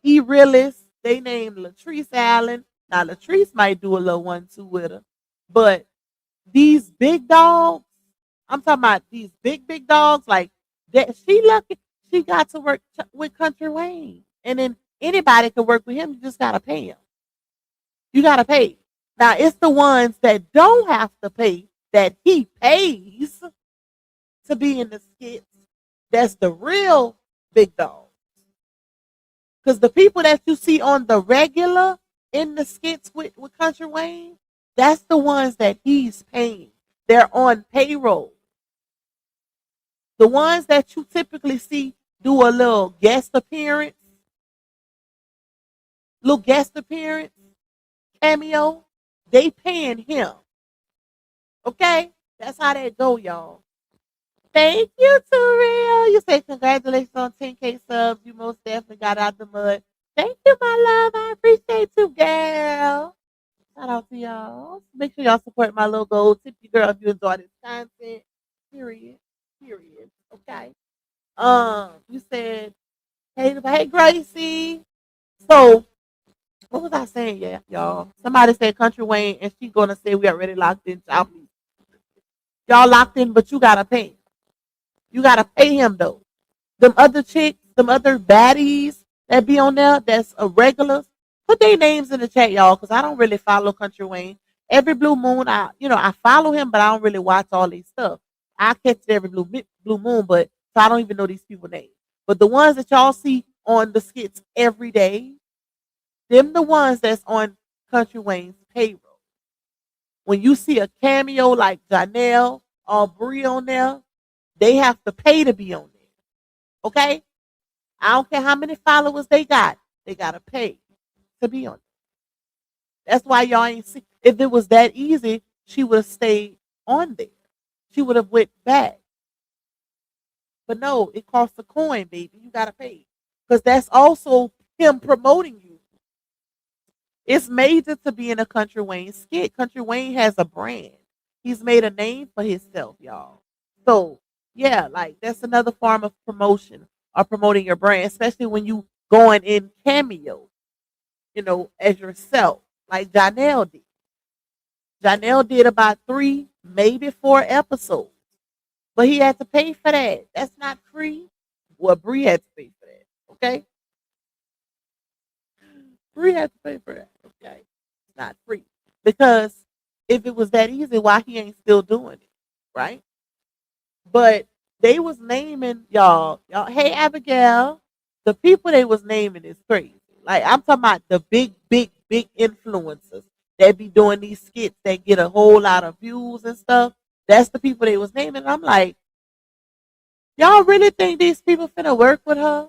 E Realist. They named Latrice Allen. Now Latrice might do a little one two with her, but these big dogs, I'm talking about these big dogs, like that. She lucky she got to work with Country Wayne, and then anybody can work with him. You just gotta pay him. You gotta pay. Now it's the ones that don't have to pay that he pays to be in the skits. That's the real big dog. Because the people that you see on the regular in the skits with Country Wayne, that's the ones that he's paying. They're on payroll. The ones that you typically see do a little guest appearance, cameo, they paying him. Okay? That's how that go, y'all. Thank you, Terrell. You say congratulations on 10K subs. You most definitely got out the mud. Thank you, my love. I appreciate you, girl. Shout out to y'all. Make sure y'all support my little goal. Tip your girl if you enjoy this content. Period. Period. Okay. You said, hey, Gracie. So, what was I saying? Yeah, y'all. Somebody said Country Wayne, and she gonna say we already locked in. Y'all locked in, but you gotta pay. You gotta pay him though. Them other chicks, them other baddies that be on there, that's a regulars. Put their names in the chat, y'all, because I don't really follow Country Wayne. Every blue moon, I follow him, but I don't really watch all these stuff. I catch it every blue moon, but so I don't even know these people names. But the ones that y'all see on the skits every day, them the ones that's on Country Wayne's payroll. When you see a cameo like Johnell or Bree on there, they have to pay to be on there. Okay? I don't care how many followers they got. They gotta pay to be on it. That's why y'all ain't see. If it was that easy, she would have stayed on there. She would have went back. But no, it costs a coin, baby. You gotta pay. Because that's also him promoting you. It's major to be in a Country Wayne skit. Country Wayne has a brand. He's made a name for himself, y'all. So yeah, like that's another form of promotion or promoting your brand, especially when you going in cameo, as yourself, like Johnell did. Johnell did about 3, maybe 4 episodes, but he had to pay for that. That's not free. Well, Bree had to pay for that. Okay, Bree had to pay for that. Okay. not free. Because if it was that easy, why he ain't still doing it, right? But they was naming y'all. Hey Abigail, the people they was naming is crazy. Like I'm talking about the big influencers that be doing these skits that get a whole lot of views and stuff. That's the people they was naming. I'm like, y'all really think these people finna work with her?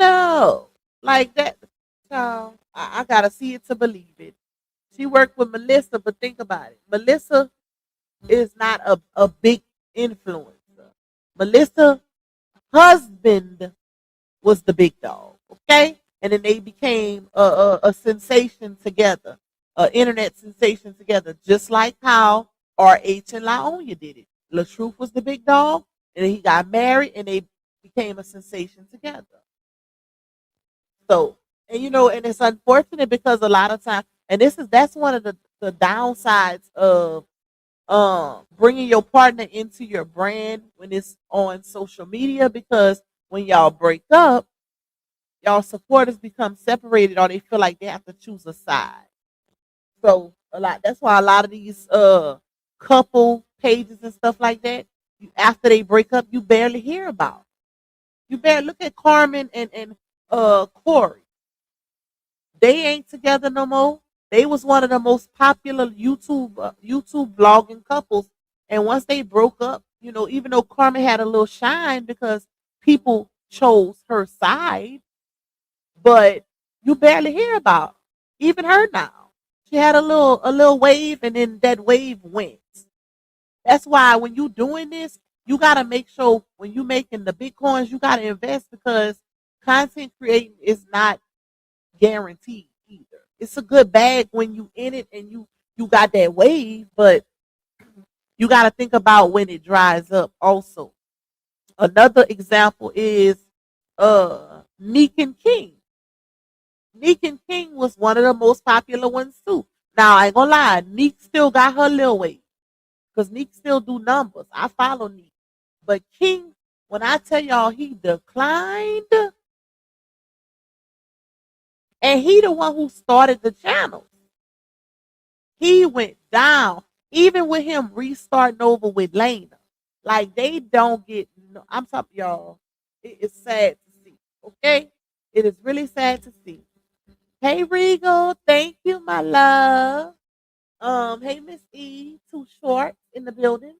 No, like that. So I gotta see it to believe it. She worked with Melissa, but think about it. Melissa is not a big influencer. Melissa husband was the big dog, okay? And then they became a sensation together, an internet sensation together, just like how RH and Laonia did it. LaTruth was the big dog, and then he got married, and they became a sensation together. So, and and it's unfortunate because a lot of times, and that's one of the downsides of bringing your partner into your brand when it's on social media, because when y'all break up, y'all supporters become separated, or they feel like they have to choose a side. So that's why a lot of these couple pages and stuff like that, after they break up, you barely hear about. You barely look at Carmen and Corey. They ain't together no more. They was one of the most popular YouTube vlogging couples, and once they broke up, even though Carmen had a little shine because people chose her side, but you barely hear about even her now. She had a little wave, and then that wave went. That's why when you doing this, you gotta make sure when you making the bitcoins, you gotta invest, because content creating is not guaranteed either. It's a good bag when you in it and you got that wave, but you got to think about when it dries up also. Another example is Neek and King. Neek and King was one of the most popular ones too. Now I ain't gonna lie, Neek still got her little wave because Neek still do numbers. I follow Neek, but King, when I tell y'all he declined, and he the one who started the channel. He went down, even with him restarting over with Lena. Like they don't get. No, I'm talking y'all. It is sad to see. Okay, it is really sad to see. Hey Regal, thank you, my love. Hey Miss E, too short in the building.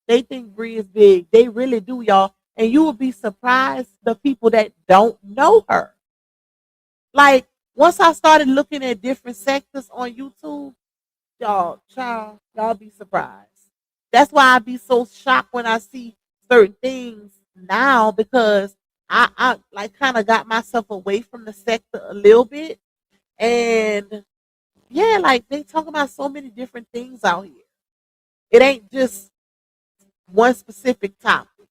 They think Bree is big. They really do, y'all. And you will be surprised the people that don't know her. Like once I started looking at different sectors on YouTube, y'all be surprised. That's why I be so shocked when I see certain things now, because I like kind of got myself away from the sector a little bit. And yeah, like they talk about so many different things out here. It ain't just one specific topic.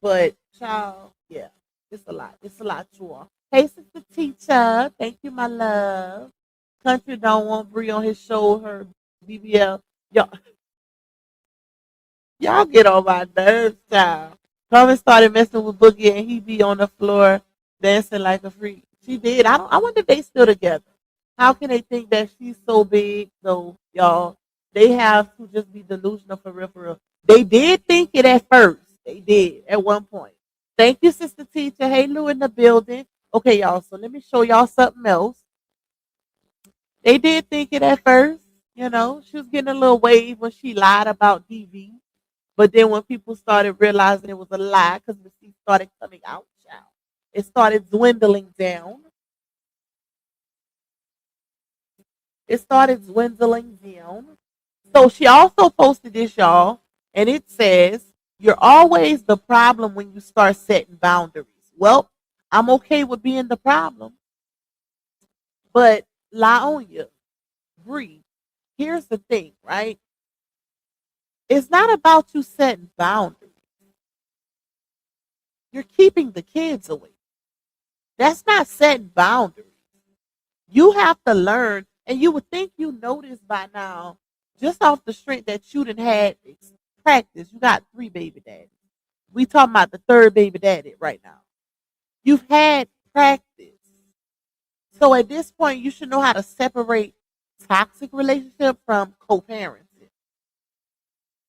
But child, yeah, it's a lot. It's a lot to all. Hey, sister teacher, thank you, my love. Country don't want Bree on his show. Her BBL. Y'all get on my nerves, child. Carmen started messing with Boogie, and he be on the floor dancing like a freak. She did. I wonder if they still together. How can they think that she's so big? So y'all, they have to just be delusional for real, for real. They did think it at first. They did at one point. Thank you, sister teacher. Hey, Lou in the building. Okay, y'all. So let me show y'all something else. They did think it at first. She was getting a little wave when she lied about DV. But then when people started realizing it was a lie, because the receipts started coming out, child, it started dwindling down. It started dwindling down. So she also posted this, y'all, and it says, "You're always the problem when you start setting boundaries." Well, I'm okay with being the problem, but lie on you. Breathe. Here's the thing, right? It's not about you setting boundaries. You're keeping the kids away. That's not setting boundaries. You have to learn, and you would think you know this by now, just off the strength that you done had practice. You got 3 baby daddies. We talking about the 3rd baby daddy right now. You've had practice So at this point, you should know how to separate toxic relationship from co-parenting.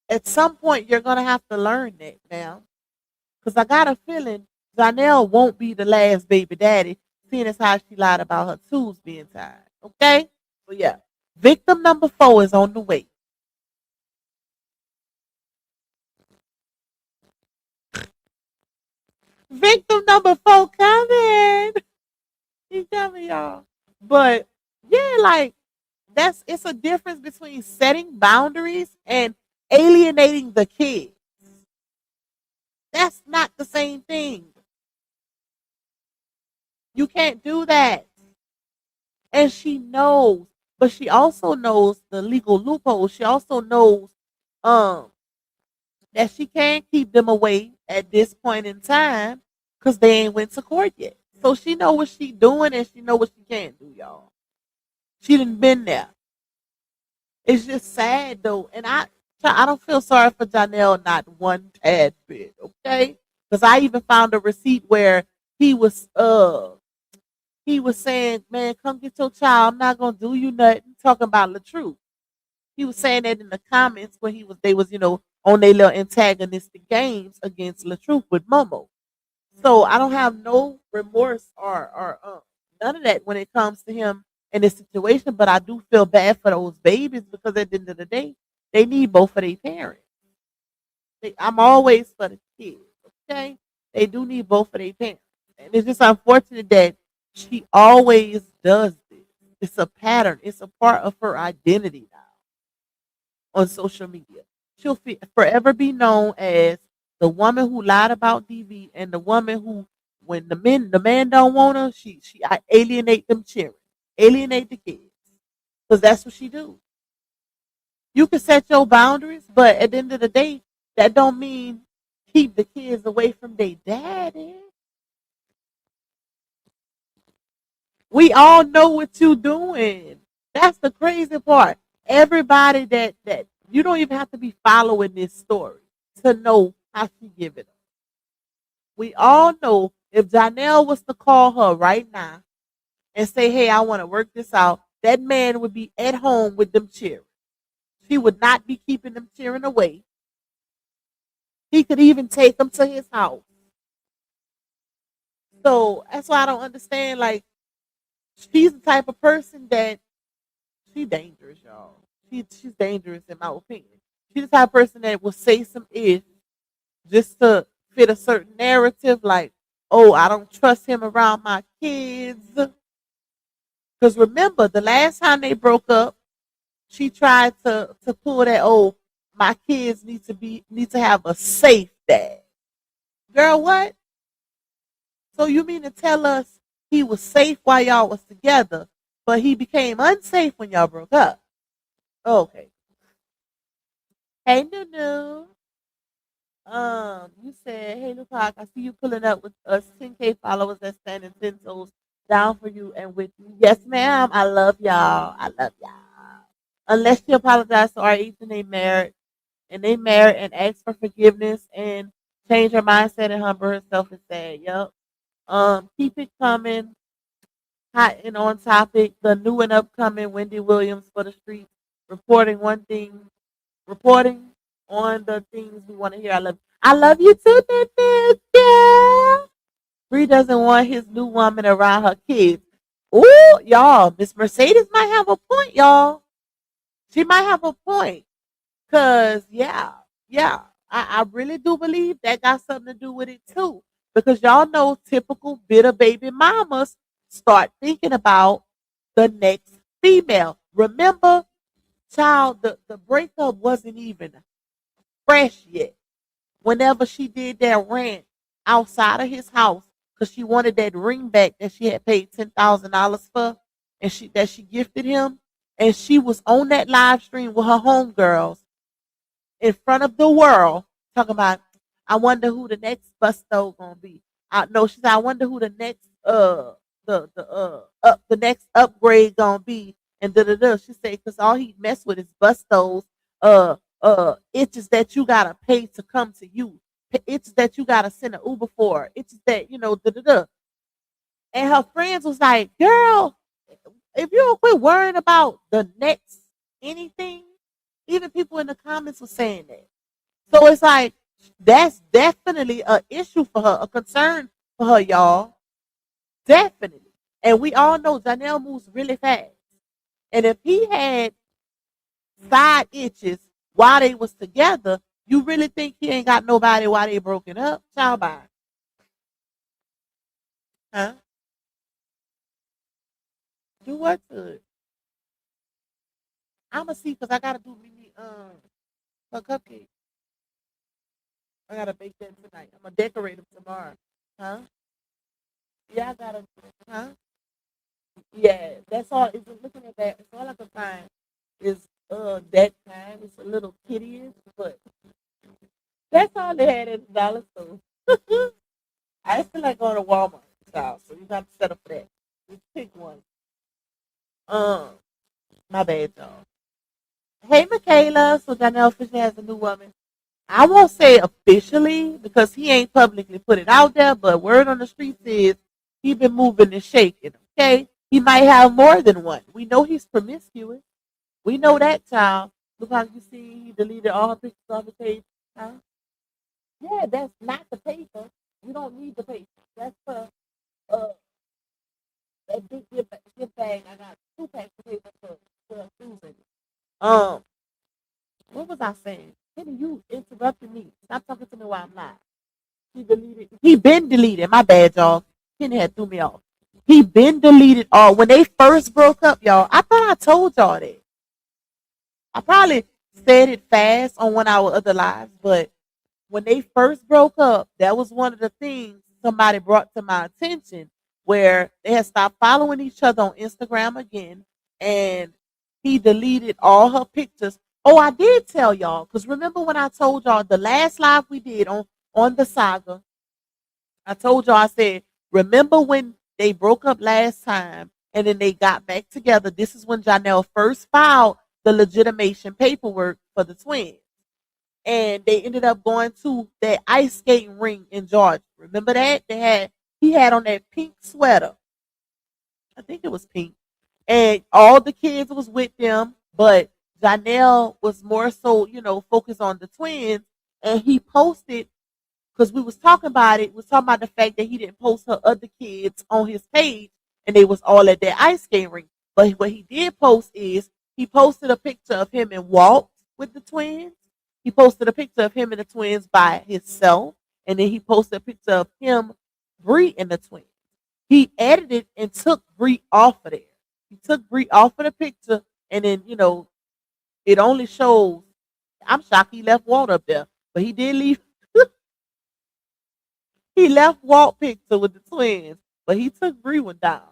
At some point, you're gonna have to learn that now, because I got a feeling Johnell won't be the last baby daddy, seeing as how she lied about her tools being tied. Okay, so yeah, victim number 4 is on the way. Victim number 4 coming. He coming, y'all. But yeah, like it's a difference between setting boundaries and alienating the kid. That's not the same thing. You can't do that. And she knows, but she also knows the legal loopholes. She also knows um that she can't keep them away at this point in time because they ain't went to court yet. So she know what she doing and she know what she can't do, y'all. She done been there. It's just sad though, and I don't feel sorry for Johnell not one tad bit, okay? Because I even found a receipt where he was he was saying, "Man, come get your child. I'm not gonna do you nothing." Talking about the truth. He was saying that in the comments when they was on their little antagonistic games against LaTruth with Momo. So I don't have no remorse or none of that when it comes to him in this situation. But I do feel bad for those babies because at the end of the day, they need both of their parents. I'm always for the kids. Okay, they do need both of their parents, and it's just unfortunate that she always does this. It's a pattern. It's a part of her identity now on social media. She'll forever be known as the woman who lied about DV and the woman who, when the man don't want her, she alienate them children, alienate the kids, because that's what she do. You can set your boundaries, but at the end of the day, that don't mean keep the kids away from their daddy. We all know what you doing. That's the crazy part. Everybody that you don't even have to be following this story to know how she give it up. We all know if Johnell was to call her right now and say, "Hey, I want to work this out," that man would be at home with them cheering. She would not be keeping them cheering away. He could even take them to his house. So that's why I don't understand. Like, she's the type of person that she's dangerous, y'all. She's dangerous in my opinion. She's the type of person that will say some ish just to fit a certain narrative, like, "Oh, I don't trust him around my kids." Because remember, the last time they broke up, she tried to pull that, "Oh, my kids need to have a safe dad." Girl, what? So you mean to tell us he was safe while y'all was together, but he became unsafe when y'all broke up? Okay. Hey, Nunu. You said, "Hey, Lupac, I see you pulling up with us 10K followers that standing 10 toes down for you and with you." Yes, ma'am. I love y'all. I love y'all. Unless she apologized to our Ethan, they married and asked for forgiveness and change her mindset and humble herself and said, "Yep." Keep it coming. Hot and on topic. The new and upcoming Wendy Williams for the streets, reporting one thing, reporting on the things we want to hear. I love you too, Memphis. Yeah. Bree doesn't want his new woman around her kids. Ooh, y'all, Miss Mercedes might have a point, y'all. She might have a point. Cause yeah, I really do believe that got something to do with it too. Because y'all know typical bitter baby mamas start thinking about the next female. Remember, child, the breakup wasn't even fresh yet. Whenever she did that rant outside of his house, because she wanted that ring back that she had paid $10,000 for, and she gifted him, and she was on that live stream with her homegirls in front of the world talking about, "I wonder who the next busto gonna be." I know she said, "I wonder who the next the next upgrade gonna be," and da da da. She said, "Because all he messed with is bustos, itches that you gotta pay to come to you, itches that you gotta send an Uber for, itches that da da da." And her friends was like, "Girl, don't quit worrying about the next anything, even people in the comments were saying that. So it's like that's definitely a issue for her, a concern for her, y'all. Definitely. And we all know Johnell moves really fast. And if he had side itches while they was together, you really think he ain't got nobody while they broken up? Child bye. Huh? Do what to it? I'ma see because I gotta do Mimi her cupcake. I gotta bake that tonight. I'm gonna decorate them tomorrow. Huh? Yeah, I gotta. Huh? Yeah, that's all. Is looking at that. That's all I can find is that kind. It's a little kiddie, but that's all they had at the dollar store. I feel like going to Walmart, child. So you got to set up for that. Just pick one. Um, my bad, y'all. Hey, Michaela. So Johnell officially has a new woman. I won't say officially because he ain't publicly put it out there, but word on the streets is he been moving and shaking. Okay, he might have more than one. We know he's promiscuous. We know that, child. Look how you see he deleted all pictures on the page. Huh? Yeah, that's not the paper. You don't need the paper. That's for uh that big gift bag. I got 2 packs of paper for Susan. Um, what was I saying? Kenny, you interrupted me. Stop talking to me while I'm live. He deleted. He been deleted. My bad, y'all. Kenny had threw me off. He been deleted all when they first broke up, y'all. I thought I told y'all that. I probably said it fast on one of our other lives, but when they first broke up, that was one of the things somebody brought to my attention where they had stopped following each other on Instagram again, and he deleted all her pictures. Oh, I did tell y'all because remember when I told y'all the last live we did on the saga, I told y'all I said remember when they broke up last time and then they got back together. This is when Johnell first filed the legitimation paperwork for the twins and they ended up going to that ice skating ring in Georgia. Remember that? He had on that pink sweater. I think it was pink. And all the kids was with them, but Janelle was more so, focused on the twins. And he posted because we was talking about it, was talking about the fact that he didn't post her other kids on his page and they was all at that ice skating ring. But what he did post is he posted a picture of him and Walt with the twins. He posted a picture of him and the twins by himself. And then he posted a picture of him, Bree, and the twins. He edited and took Bree off of there. He took Bree off of the picture and then, it only shows I'm shocked he left Walt up there. But he did leave he left Walt picture with the twins, but he took Bree one down.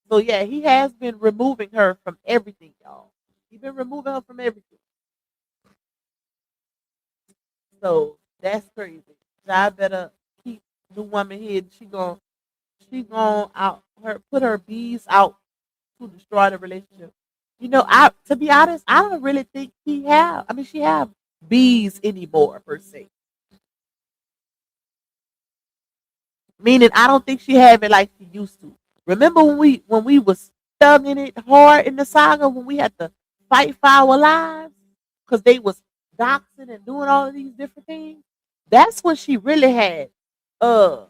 So yeah, he has been removing her from everything, y'all. He's been removing her from everything. So that's crazy. I better keep the woman here. She gon' out her put her bees out to destroy the relationship. I to be honest, I don't really think she have bees anymore per se. Meaning I don't think she have it like she used to. Remember when we was thugging it hard in the saga when we had to fight for our lives because they was doxing and doing all of these different things. That's when she really had uh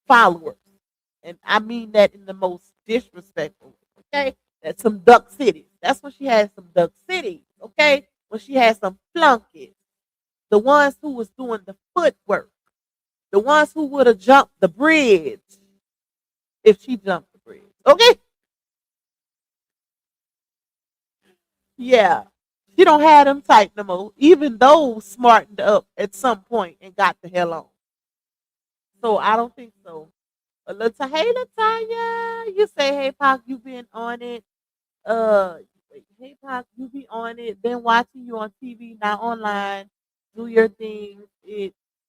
followers, and I mean that in the most disrespectful way. Okay, that's some duck cities. That's when she had some duck cities. Okay, when she had some flunkies, the ones who was doing the footwork, the ones who would have jumped the bridge if she jumped the bridge. Okay? Yeah. She don't have them type no more, even though smartened up at some point and got the hell on. So I don't think so. Hey Latanya, you say hey Pac, you been on it. Hey Pac, you be on it. Been watching you on TV, not online. Do your thing.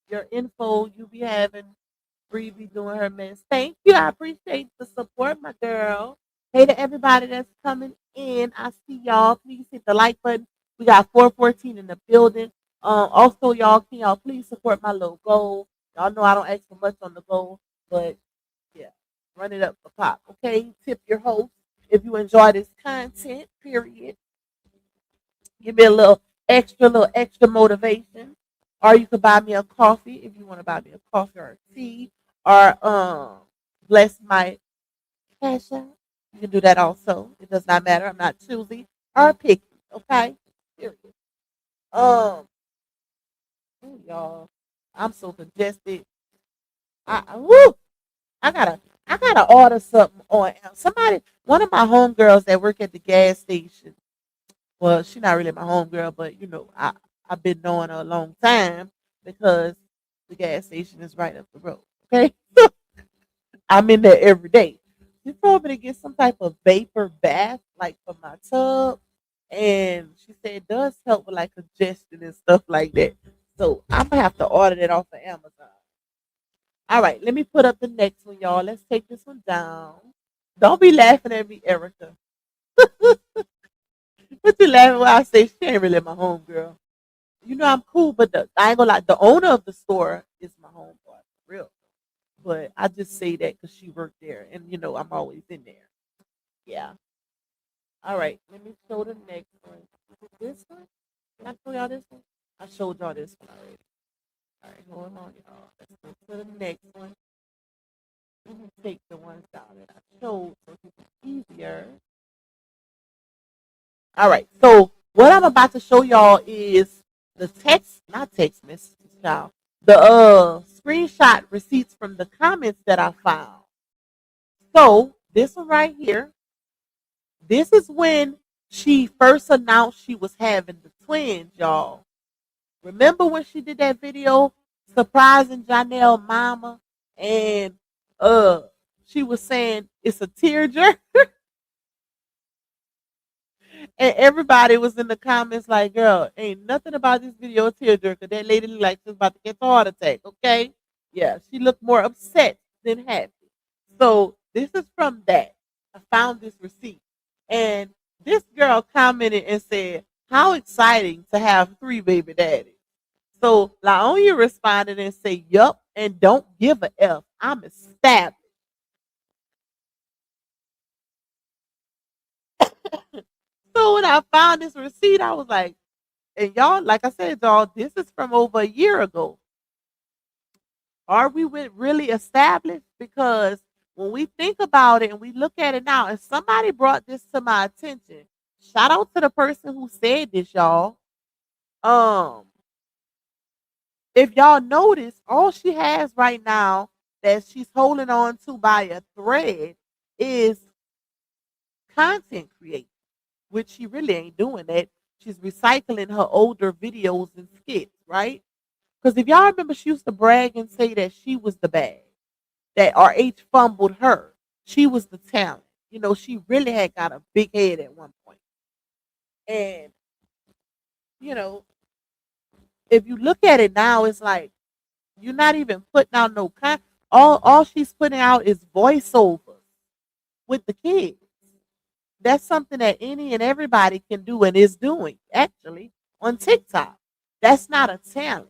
Your info you be having. Bree be doing her mess. Thank you. I appreciate the support, my girl. Hey to everybody that's coming in. I see y'all. Please hit the like button. We got 414 in the building. Also, can y'all please support my little goal? Y'all know I don't ask for much on the goal, but yeah, run it up for Pop. Okay, tip your host If you enjoy this content, period, give me a little extra motivation. Or you could buy me a coffee if you want to buy me a coffee or a tea, or bless my cash app. You can do that also. It does not matter. I'm not choosy or picky. Okay. Period. Um, ooh, y'all, I'm so congested. Woo, I gotta order something on somebody. One of my homegirls that work at the gas station. Well, she's not really my homegirl, but I've been knowing her a long time because the gas station is right up the road. Okay, I'm in there every day. She told me to get some type of vapor bath, like for my tub, and she said it does help with like congestion and stuff like that. So I'm gonna have to order that off of Amazon. All right, let me put up the next one, y'all. Let's take this one down. Don't be laughing at me, Erica. What you laughing when I say she ain't really my homegirl? You know I'm cool, but I ain't gonna lie. The owner of the store is my homeboy, for real. But I just say that because she worked there, and I'm always in there. Yeah. All right. Let me show the next one. Is it this one? Did I show y'all this one? I showed y'all this one already. All right, hold on, y'all. Let's go to the next one. Let me take the ones down that I showed so it's easier. All right. So what I'm about to show y'all is the not text messages, y'all. The screenshot receipts from the comments that I found. So this one right here, this is when she first announced she was having the twins, y'all. Remember when she did that video surprising Johnell mama, and she was saying it's a tearjerker? And everybody was in the comments like, girl, ain't nothing about this video a tearjerker. That lady looked like she's about to get a heart attack, okay? Yeah, she looked more upset than happy. So this is from that. I found this receipt. And this girl commented and said, how exciting to have 3 baby daddies. So Laonya responded and said, yup, and don't give a F. I'm established. So when I found this receipt, I was like, and y'all, like I said, y'all, this is from over a year ago. Are we really established? Because when we think about it and we look at it now, if somebody brought this to my attention, shout out to the person who said this, y'all. Um, if y'all notice, all she has right now that she's holding on to by a thread is content creation, which she really ain't doing that. She's recycling her older videos and skits, right? Because if y'all remember, she used to brag and say that she was the bag, that RH fumbled her. She was the talent. She really had got a big head at one point. And, you know, if you look at it now, it's like you're not even putting out no content. All she's putting out is voiceovers with the kids. That's something that any and everybody can do and is doing actually on TikTok. That's not a talent.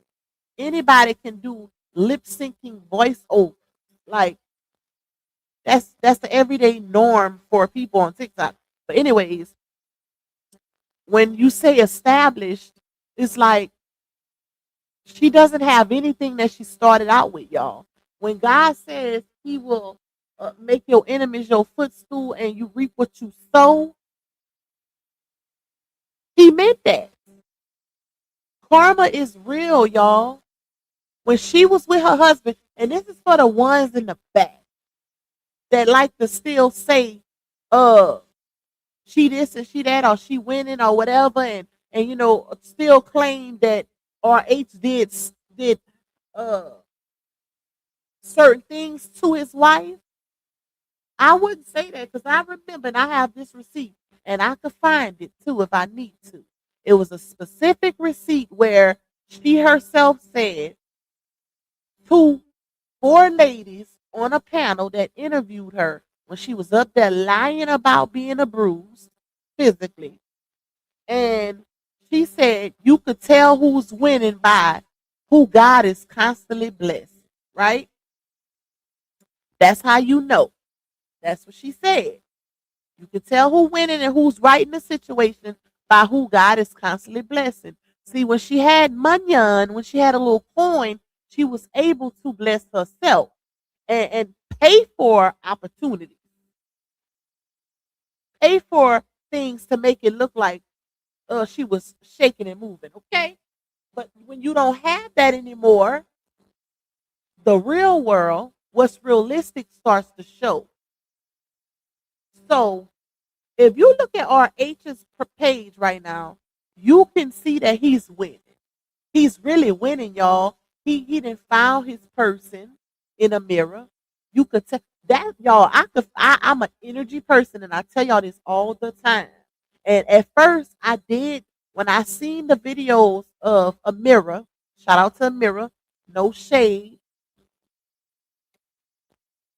Anybody can do lip syncing voiceover. Like that's the everyday norm for people on TikTok. But anyways, when you say established, it's like she doesn't have anything that she started out with, y'all. When God says He will make your enemies your footstool and you reap what you sow, He meant that. Karma is real, y'all. When she was with her husband, and this is for the ones in the back that like to still say, uh, she this and she that, or she winning or whatever, and still claim that RH did uh certain things to his wife. I wouldn't say that because I remember and I have this receipt and I could find it too if I need to. It was a specific receipt where she herself said to 4 ladies on a panel that interviewed her when she was up there lying about being abused physically. And she said you could tell who's winning by who God is constantly blessing, right? That's how you know. That's what she said. You can tell who winning and who's right in the situation by who God is constantly blessing. See, when she had munyan, when she had a little coin, she was able to bless herself and pay for opportunities, pay for things to make it look like she was shaking and moving. Okay, but when you don't have that anymore, the real world, what's realistic, starts to show. So if you look at RH's page right now, you can see that he's winning. He's really winning, y'all. He didn't found his person in a mirror. You could tell that, y'all. I'm an energy person, and I tell y'all this all the time. And at first, I did when I seen the videos of a mirror. Shout out to a mirror, no shade.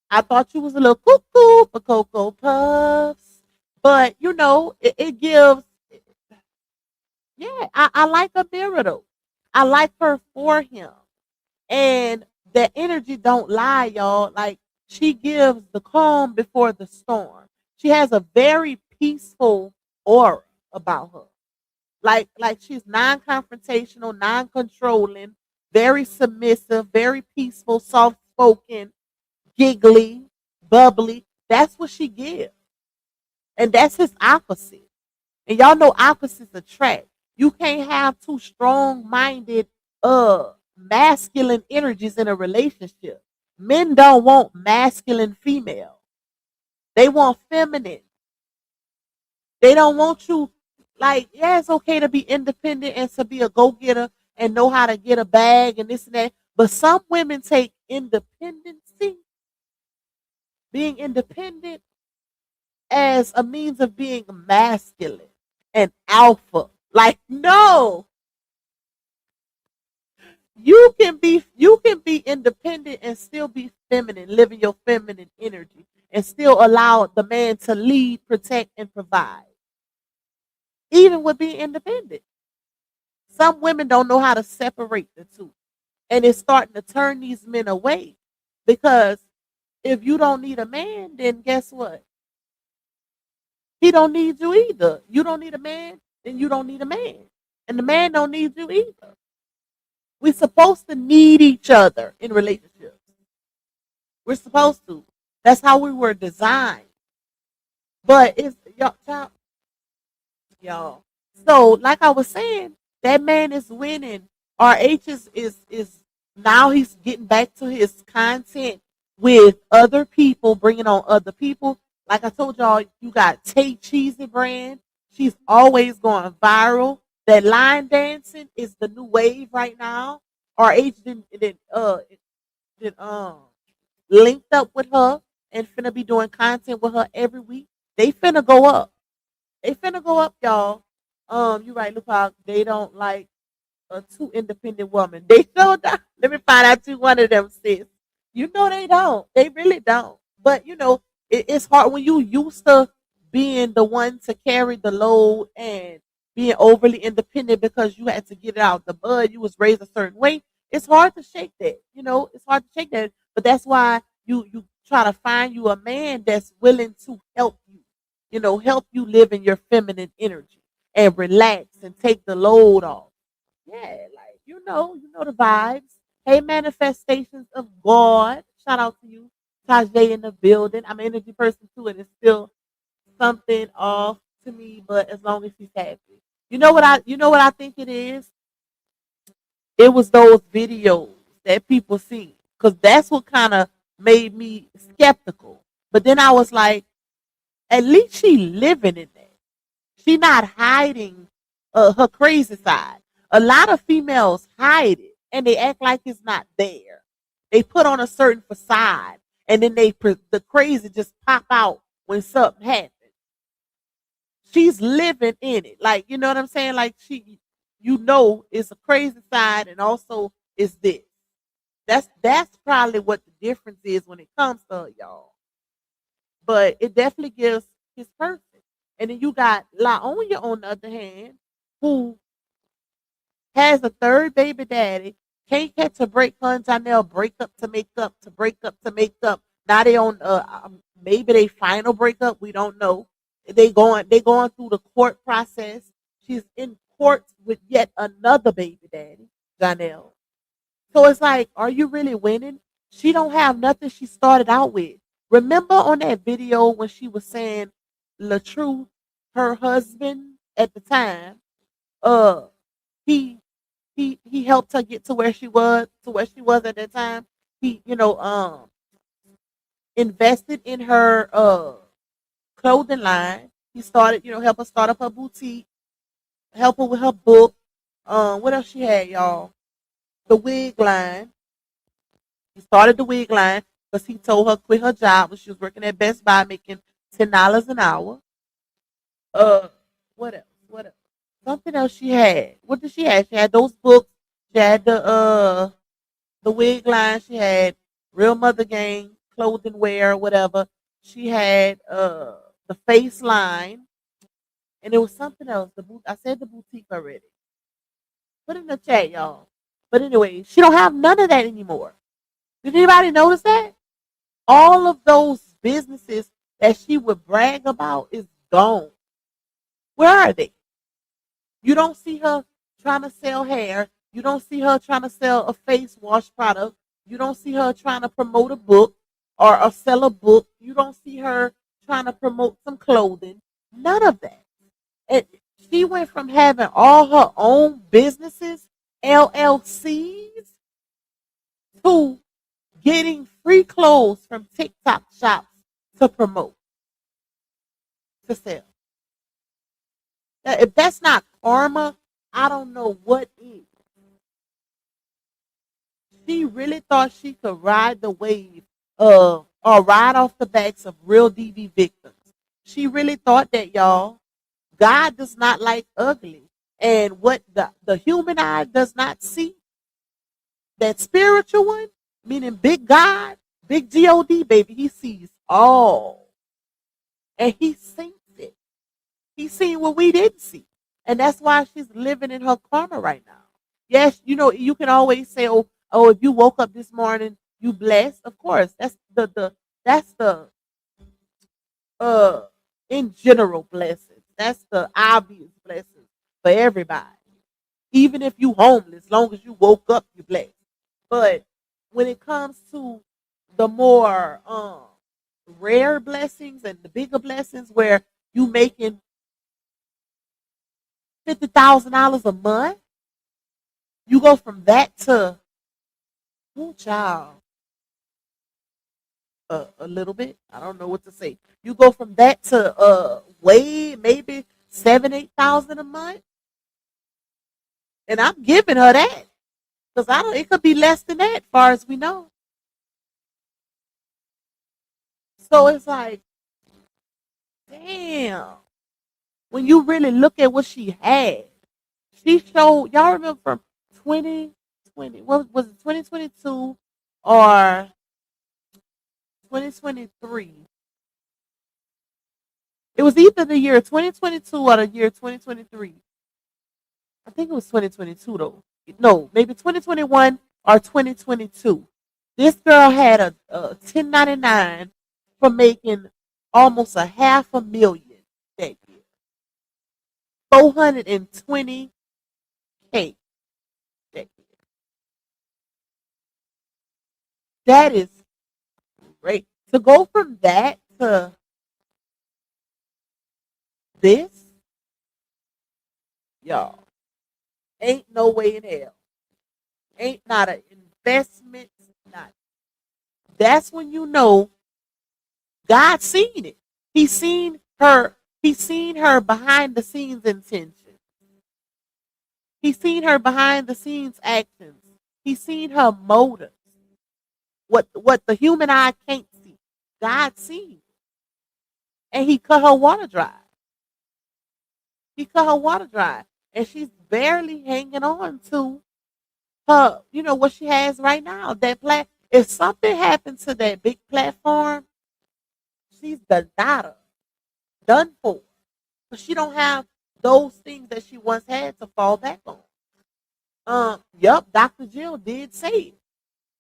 I thought you was a little cuckoo for Cocoa Puffs, but you know it gives. Yeah, I like a mirror though. I like her for him. And the energy don't lie, y'all. Like, she gives the calm before the storm. She has a very peaceful aura about her. Like she's non-confrontational, non-controlling, very submissive, very peaceful, soft-spoken, giggly, bubbly. That's what she gives. And that's his opposite. And y'all know opposites attract. You can't have two strong-minded, masculine energies in a relationship. Men don't want masculine female. They want feminine. They don't want you, like, yeah, it's okay to be independent and to be a go-getter and know how to get a bag and this and that. But some women take independency, being independent, as a means of being masculine and alpha. Like, no, you can be independent and still be feminine, living your feminine energy, and still allow the man to lead, protect, and provide, even with being independent. Some women don't know how to separate the two, and it's starting to turn these men away because if you don't need a man, then guess what? He don't need you either. You don't need a man, then you don't need a man, and the man don't need you either. We're supposed to need each other in relationships. We're supposed to. That's how we were designed. But it's y'all. So, like I was saying, that man is winning. RH is now he's getting back to his content with other people, bringing on other people. Like I told y'all, you got Tay Cheesy brand. She's always going viral. That line dancing is the new wave right now. RH did linked up with her and finna be doing content with her every week. They finna go up. They finna go up, y'all. You right, look how they don't like a too independent woman. They sure don't. Let me find out you one of them, sis. You know they don't. They really don't. But you know, it's hard when you used to being the one to carry the load and being overly independent because you had to get it out the bud. You was raised a certain way. It's hard to shake that. You know, it's hard to shake that. But that's why you try to find you a man that's willing to help you. You know, help you live in your feminine energy and relax and take the load off. Yeah, like you know the vibes. Hey, manifestations of God. Shout out to you, Tajay in the building. I'm an energy person too, and it's still something off to me, but as long as she's happy. You know what I think it is? It was those videos that people see. Cause that's what kind of made me skeptical. But then I was like, at least she living in that. She not hiding her crazy side. A lot of females hide it and they act like it's not there. They put on a certain facade and then the crazy just pop out when something happens. She's living in it. Like, you know what I'm saying? Like it's a crazy side and also it's this. That's probably what the difference is when it comes to her, y'all. But it definitely gives his person. And then you got Laonya on the other hand, who has a third baby daddy, can't catch a break. Her and Johnell break up to make up, to break up to make up. Now they on maybe they final breakup. We don't know. They going through the court process. She's in court with yet another baby daddy, Johnell. So it's like, are you really winning? She don't have nothing she started out with. Remember on that video when she was saying LaTrue, her husband at the time, uh, he he helped her get to where she was at that time. He, invested in her clothing line. He started, help her start up her boutique, help her with her book. What else she had, y'all? The wig line. He started the wig line because he told her quit her job when she was working at Best Buy making $10 an hour. Uh, what else? What else? Something else she had. What did she have? She had those books. She had the wig line. She had Real Mother Gang clothing wear, whatever. She had the face line, and it was something else. I said the boutique already. Put it in the chat, y'all. But anyway, she don't have none of that anymore. Did anybody notice that? All of those businesses that she would brag about is gone. Where are they? You don't see her trying to sell hair. You don't see her trying to sell a face wash product. You don't see her trying to promote a book or sell a book. You don't see her trying to promote some clothing. None of that. And she went from having all her own businesses, LLCs, to getting free clothes from TikTok shops to promote, to sell. If that's not karma, I don't know what is. She really thought she could ride the wave or ride off the backs of real DV victims. She really thought that, y'all. God does not like ugly. And what the human eye does not see, that spiritual one, meaning big God, big God, baby, he sees all. And he sees it. He's seen what we didn't see. And that's why she's living in her karma right now. Yes, you can always say, oh, if you woke up this morning, you blessed. Of course. That's the uh in general blessings. That's the obvious blessings for everybody. Even if you homeless, as long as you woke up, you blessed. But when it comes to the more rare blessings and the bigger blessings where you making $50,000 a month, you go from that to, oh child, a little bit. I don't know what to say. You go from that to way maybe 7,000-8,000 a month, and I'm giving her that because I don't. It could be less than that, far as we know. So it's like, damn. When you really look at what she had, she showed. Y'all remember from 2020? What was it? 2022 or 2023? It was either the year 2022 or the year 2023. I think it was 2022 though. No, maybe 2021 or 2022. This girl had a 1099 for making almost a half a million that year. 420K that year. That is great. To go from that to this, y'all, ain't no way in hell. Ain't not an investment, not. That's when you know God seen it. He seen her. He seen her behind the scenes intention. He seen her behind the scenes actions. He seen her motives. What the human eye can't see, God sees. And he cut her water dry. He cut her water dry, and she's barely hanging on to her. What she has right now. If something happened to that big platform, she's the daughter, done for. But she don't have those things that she once had to fall back on. Yep, Dr. Jill did say it.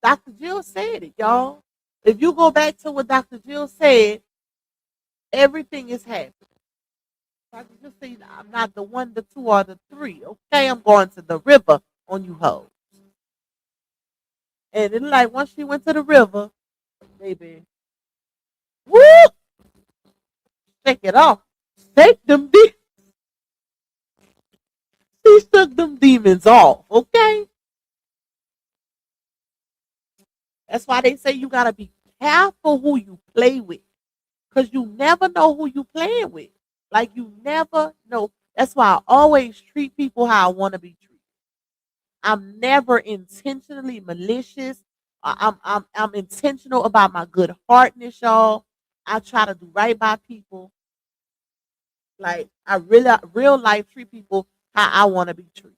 Dr. Jill said it, y'all. If you go back to what Dr. Jill said, everything is happening. I can just say I'm not the one, the two, or the three. Okay, I'm going to the river on you hoes. And it's like once she went to the river, baby, woo, shake it off. Shake them she shook them demons off, okay? That's why they say you gotta be careful who you play with. Cause you never know who you playing with. Like you never know. That's why I always treat people how I want to be treated. I'm never intentionally malicious. I'm intentional about my good heartness, y'all. I try to do right by people. Like I really real life treat people how I want to be treated.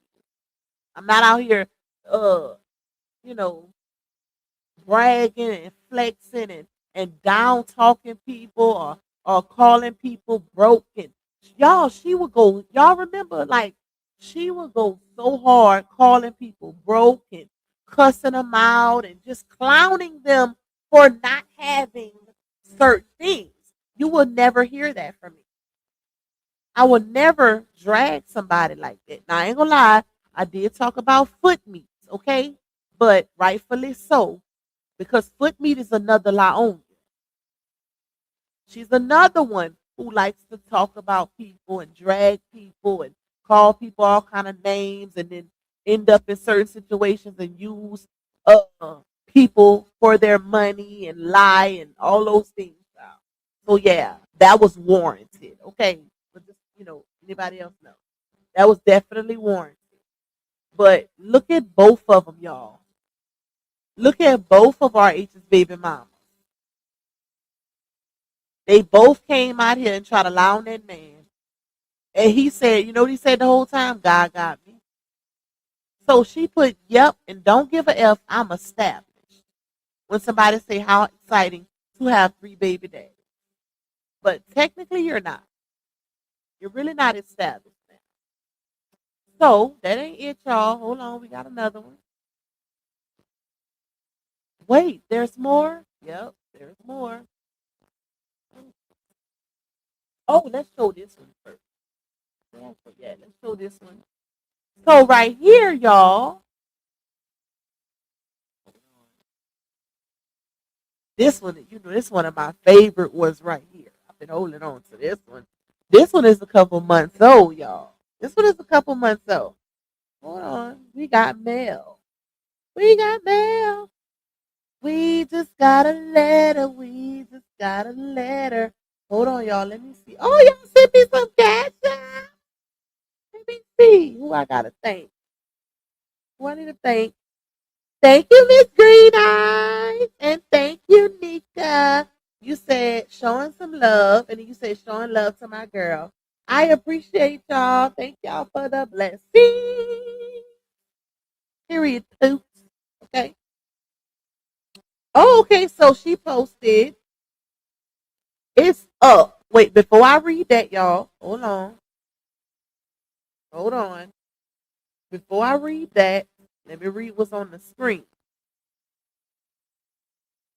I'm not out here uh, you know, bragging and flexing and down talking people or calling people broken. Y'all, she would go, y'all remember, like, she would go so hard calling people broken, cussing them out, and just clowning them for not having certain things. You will never hear that from me. I will never drag somebody like that. Now, I ain't gonna lie, I did talk about foot meats, okay? But rightfully so, because foot meat is another Laonia. She's another one who likes to talk about people and drag people and call people all kind of names and then end up in certain situations and use people for their money and lie and all those things. So yeah, that was warranted. Okay, but just anybody else know that was definitely warranted. But look at both of them, y'all. Look at both of our H's baby mamas. They both came out here and tried to lie on that man. And he said, you know what he said the whole time? God got me. So she put, yep, and don't give a F, I'm established. When somebody say how exciting to have 3 baby daddies. But technically you're not. You're really not established now. So that ain't it, y'all. Hold on, we got another one. Wait, there's more? Yep, there's more. Oh, let's show this one first. Yeah, let's show this one. So right here, y'all. This one, this one of my favorite ones right here. I've been holding on to this one. This one is a couple months old, y'all. This one is a couple months old. Hold on. We got mail. We got mail. We just got a letter. We just got a letter. Hold on, y'all. Let me see. Oh, y'all sent me some cash. Let me see who I gotta thank. Who I need to thank. Thank you, Miss Green Eyes. And thank you, Nika. You said showing some love, and then you said showing love to my girl. I appreciate y'all. Thank y'all for the blessing. Period, poops. Okay. Oh, okay. So she posted. It's up. Wait, before I read that, y'all, hold on. Hold on. Before I read that, let me read what's on the screen.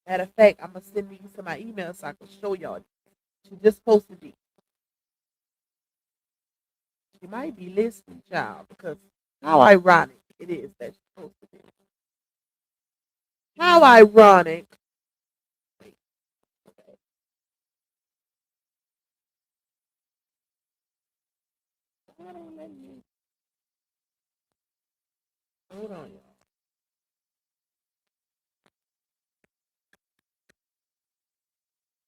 Matter of fact, I'm gonna send these to my email so I can show y'all. She just posted these. She might be listening, child, because how ironic it is that she posted it. How ironic. Wait, okay. Hold on, y'all.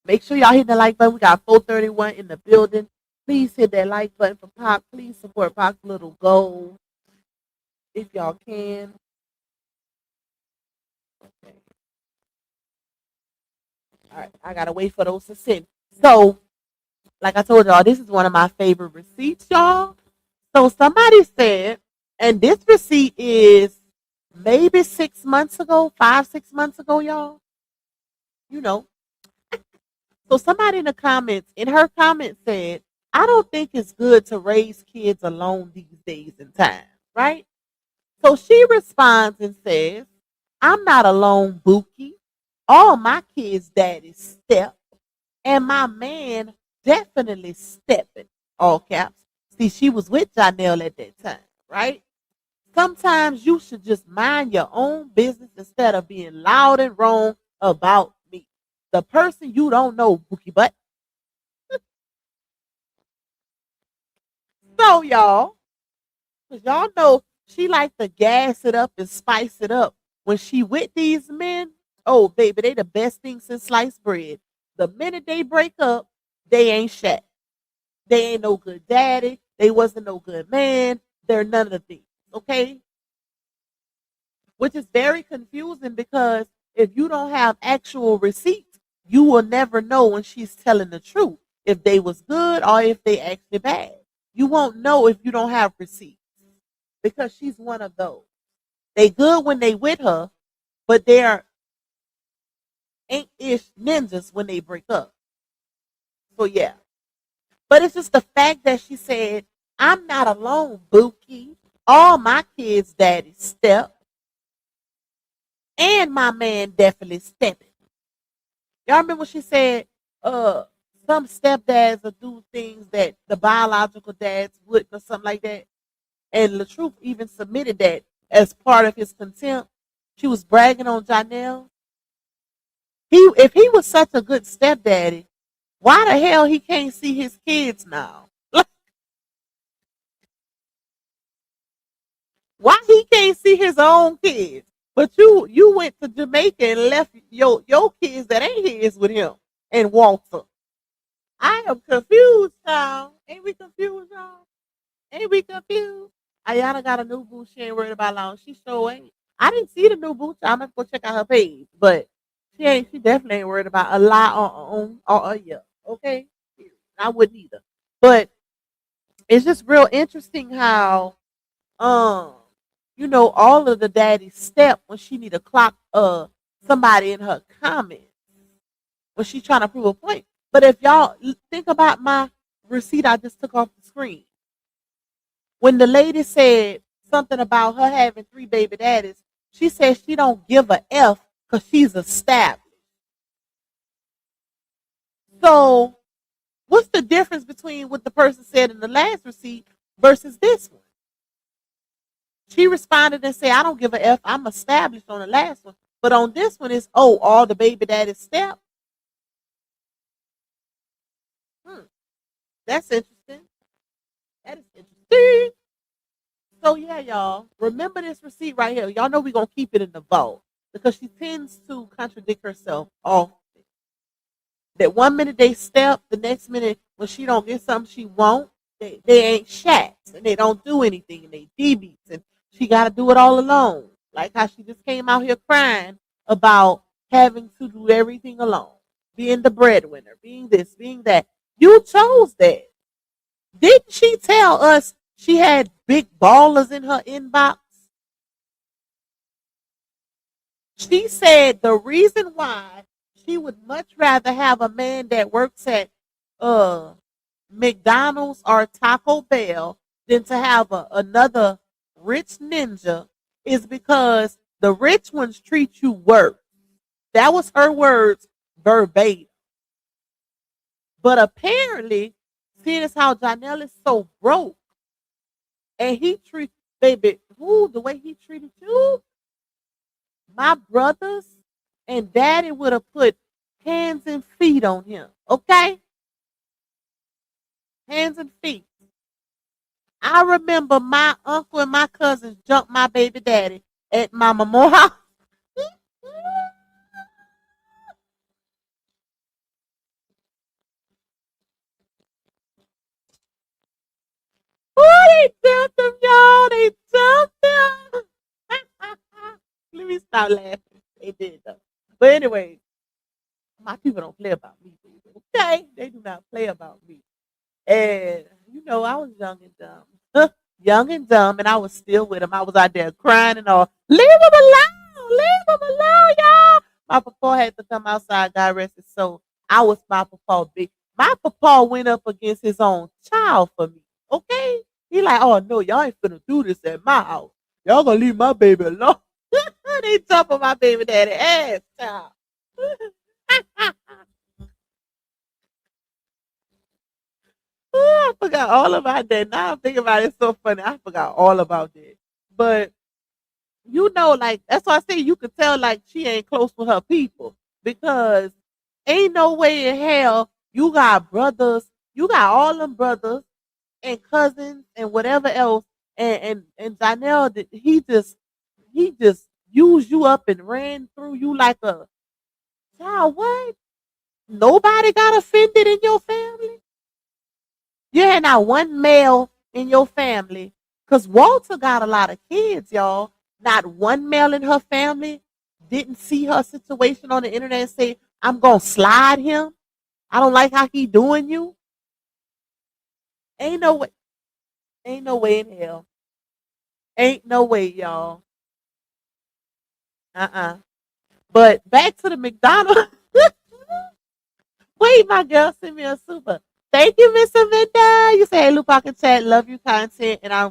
Make sure y'all hit the like button. We got 431 in the building. Please hit that like button for Pop. Please support Pop's little goal if y'all can. Okay. All right, I gotta wait for those to send. So, like I told y'all, this is one of my favorite receipts, y'all. So somebody said, and this receipt is maybe 6 months ago, 5, 6 months ago, y'all. You know. So somebody in the comments, in her comment said, I don't think it's good to raise kids alone these days and times, right? So she responds and says, I'm not alone, Bookie. All my kids' daddies step, and my man definitely stepping. all caps. See, she was with Johnell at that time, right? Sometimes you should just mind your own business instead of being loud and wrong about me. The person you don't know, Bookie Butt. So, y'all, because y'all know she like to gas it up and spice it up. When she with these men, oh, baby, they the best thing since sliced bread. The minute they break up, they ain't shit. They ain't no good daddy. They wasn't no good man. They're none of the things. Okay? Which is very confusing because if you don't have actual receipts, you will never know when she's telling the truth. If they was good or if they actually bad. You won't know if you don't have receipts because she's one of those. They good when they with her, but they're ain't-ish ninjas when they break up. So yeah. But it's just the fact that she said, I'm not alone, Bookie. All my kids' daddy step. And my man definitely stepping. Y'all remember when she said, uh, some stepdads will do things that the biological dads wouldn't or something like that. And LaTruth even submitted that as part of his contempt. She was bragging on Johnell. If he was such a good stepdaddy, why the hell he can't see his kids now? Why he can't see his own kids? But you went to Jamaica and left your kids that ain't his with him and Walter. I am confused, y'all. Ain't we confused, y'all? Ain't we confused? Ayana got a new boo. She ain't worried about long. She sure ain't. I didn't see the new boo. I'm gonna go check out her page, but she ain't. She definitely ain't worried about a lie or a yeah. Okay, I wouldn't either. But it's just real interesting how um all of the daddies step when she need to clock somebody in her comments when she's trying to prove a point. But if y'all think about my receipt I just took off the screen, when the lady said something about her having 3 baby daddies, she said she don't give a F because she's established. So what's the difference between what the person said in the last receipt versus this one? She responded and said, I don't give a F. I'm established on the last one. But on this one, it's, oh, all the baby daddies step. That's interesting. That is interesting. So, yeah, y'all, remember this receipt right here. Y'all know we're going to keep it in the vault because she tends to contradict herself often. That one minute they step, the next minute when she don't get something she won't, they ain't shats and they don't do anything and they DBs and she got to do it all alone. Like how she just came out here crying about having to do everything alone, being the breadwinner, being this, being that. You chose that. Didn't she tell us she had big ballers in her inbox? She said the reason why she would much rather have a man that works at uh McDonald's or Taco Bell than to have another rich ninja is because the rich ones treat you worse. That was her words verbatim. But apparently, seeing as how Johnell is so broke and he treats baby, who the way he treated you, my brothers and daddy would have put hands and feet on him. Okay? Hands and feet. I remember my uncle and my cousins jumped my baby daddy at my memorial. Oh, they jumped him, y'all. They jumped him. Let me stop laughing. They did though. But anyway, my people don't play about me. Okay? They do not play about me. And I was young and dumb. Young and dumb, and I was still with him. I was out there crying and all. Leave him alone! Leave him alone, y'all! My papa had to come outside, God rest his soul. I was my papa big. My papa went up against his own child for me. Okay? He like, oh no, y'all ain't finna do this at my house. Y'all gonna leave my baby alone. They jump on my baby daddy ass, child. Oh, I forgot all about that. Now I'm thinking about it. It's so funny. I forgot all about that. But like that's why I say you could tell like she ain't close with her people because ain't no way in hell you got brothers, you got all them brothers and cousins and whatever else, and Johnell, he just used you up and ran through you like a child. What? Nobody got offended in your family? You had not one male in your family. Because Walter got a lot of kids, y'all. Not one male in her family didn't see her situation on the internet and say, I'm going to slide him. I don't like how he doing you. Ain't no way. Ain't no way in hell. Ain't no way, y'all. Uh-uh. But back to the McDonald's. Wait, my girl sent me a super. Thank you, Miss Amanda. You say, hey, Lupac and chat, love you content, and I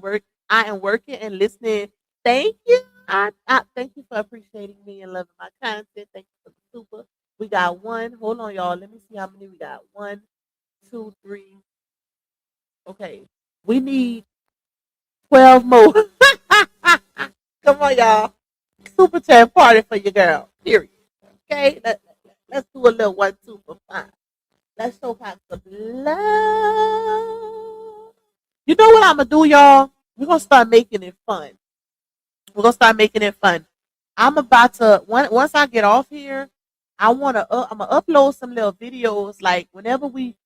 am working and listening. Thank you. I thank you for appreciating me and loving my content. Thank you for the super. We got one. Hold on, y'all. Let me see how many we got. One, two, three. Okay. We need 12 more. Come on, y'all. Super chat party for your girl. Period. Okay. Let's do a little 1, 2 for 5. Let's show Pops some love. You know what I'm gonna do, y'all? We're gonna start making it fun. We're gonna start making it fun. I'm about to once I get off here, I'm gonna upload some little videos. Like whenever we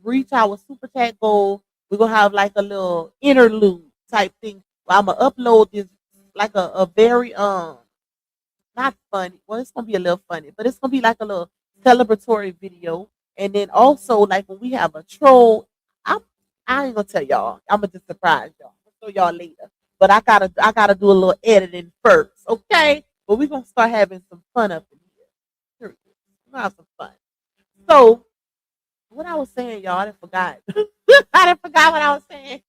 reach our super chat goal, we're gonna have like a little interlude type thing. Where I'm gonna upload this like a very not funny. Well, it's gonna be a little funny, but it's gonna be like a little celebratory video. And then also like when we have a troll, I'm I ain't gonna tell y'all. I'm gonna just surprise y'all. I'll show y'all later. But I gotta do a little editing first, okay? But we're gonna start having some fun up in here. Period. We're gonna have some fun. So what I was saying, y'all, I done forgot. I done forgot what I was saying.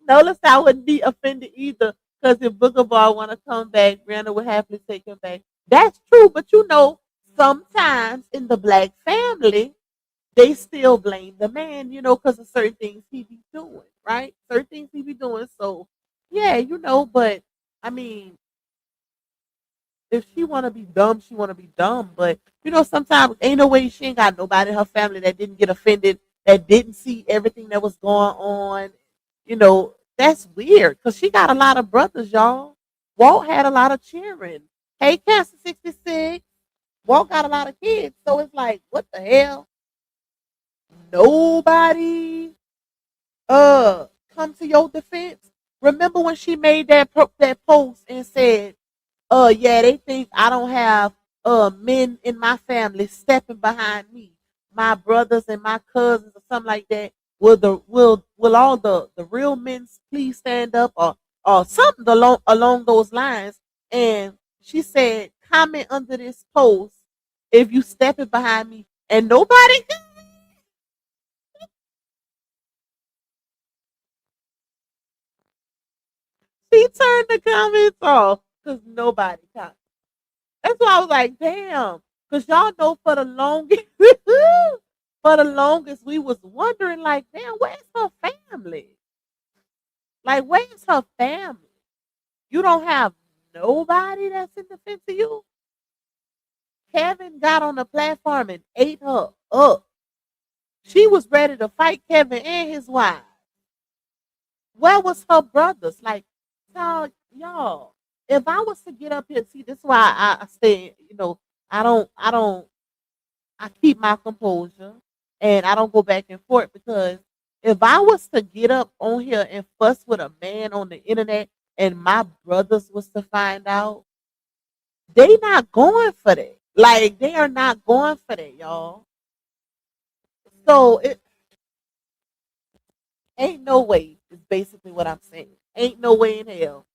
Notice I wouldn't be offended either because if Booger Ball want to come back, Brianna would happily take him back. That's true, but sometimes in the black family, they still blame the man, because of certain things he be doing, right? Certain things he be doing. So, yeah, but I mean, if she want to be dumb, she want to be dumb. But, sometimes ain't no way she ain't got nobody in her family that didn't get offended, that didn't see everything that was going on. That's weird because she got a lot of brothers, y'all. Walt had a lot of children. Hey, Cancer 66. Walt got a lot of kids. So it's like, what the hell? Nobody come to your defense. Remember when she made that post and said, yeah, they think I don't have men in my family stepping behind me, my brothers and my cousins or something like that. Will all the real men please stand up or something along those lines? And she said, comment under this post if you stepping behind me, and nobody. She turned the comments off because nobody commented. That's why I was like, damn. Because y'all know for the longest, we was wondering, like, damn, where's her family? Like, where's her family? You don't have nobody that's in defense of you? Kevin got on the platform and ate her up. She was ready to fight Kevin and his wife. Where was her brothers? Like, y'all, if I was to get up here, see, this is why I say, I keep my composure and I don't go back and forth because if I was to get up on here and fuss with a man on the internet and my brothers was to find out, they not going for that. Like they are not going for that, y'all. So it ain't no way. Is basically what I'm saying. Ain't no way in hell.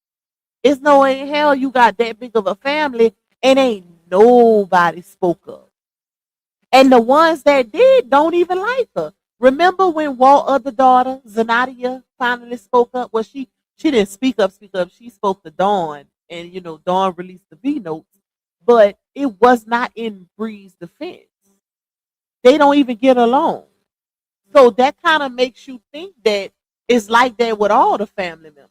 It's no way in hell you got that big of a family and ain't nobody spoke up. And the ones that did don't even like her. Remember when Walt's other daughter, Zanadia, finally spoke up? Well, she didn't speak up. She spoke to Dawn, and Dawn released the B notes, but it was not in Bree's defense. They don't even get along. So that kind of makes you think that it's like that with all the family members.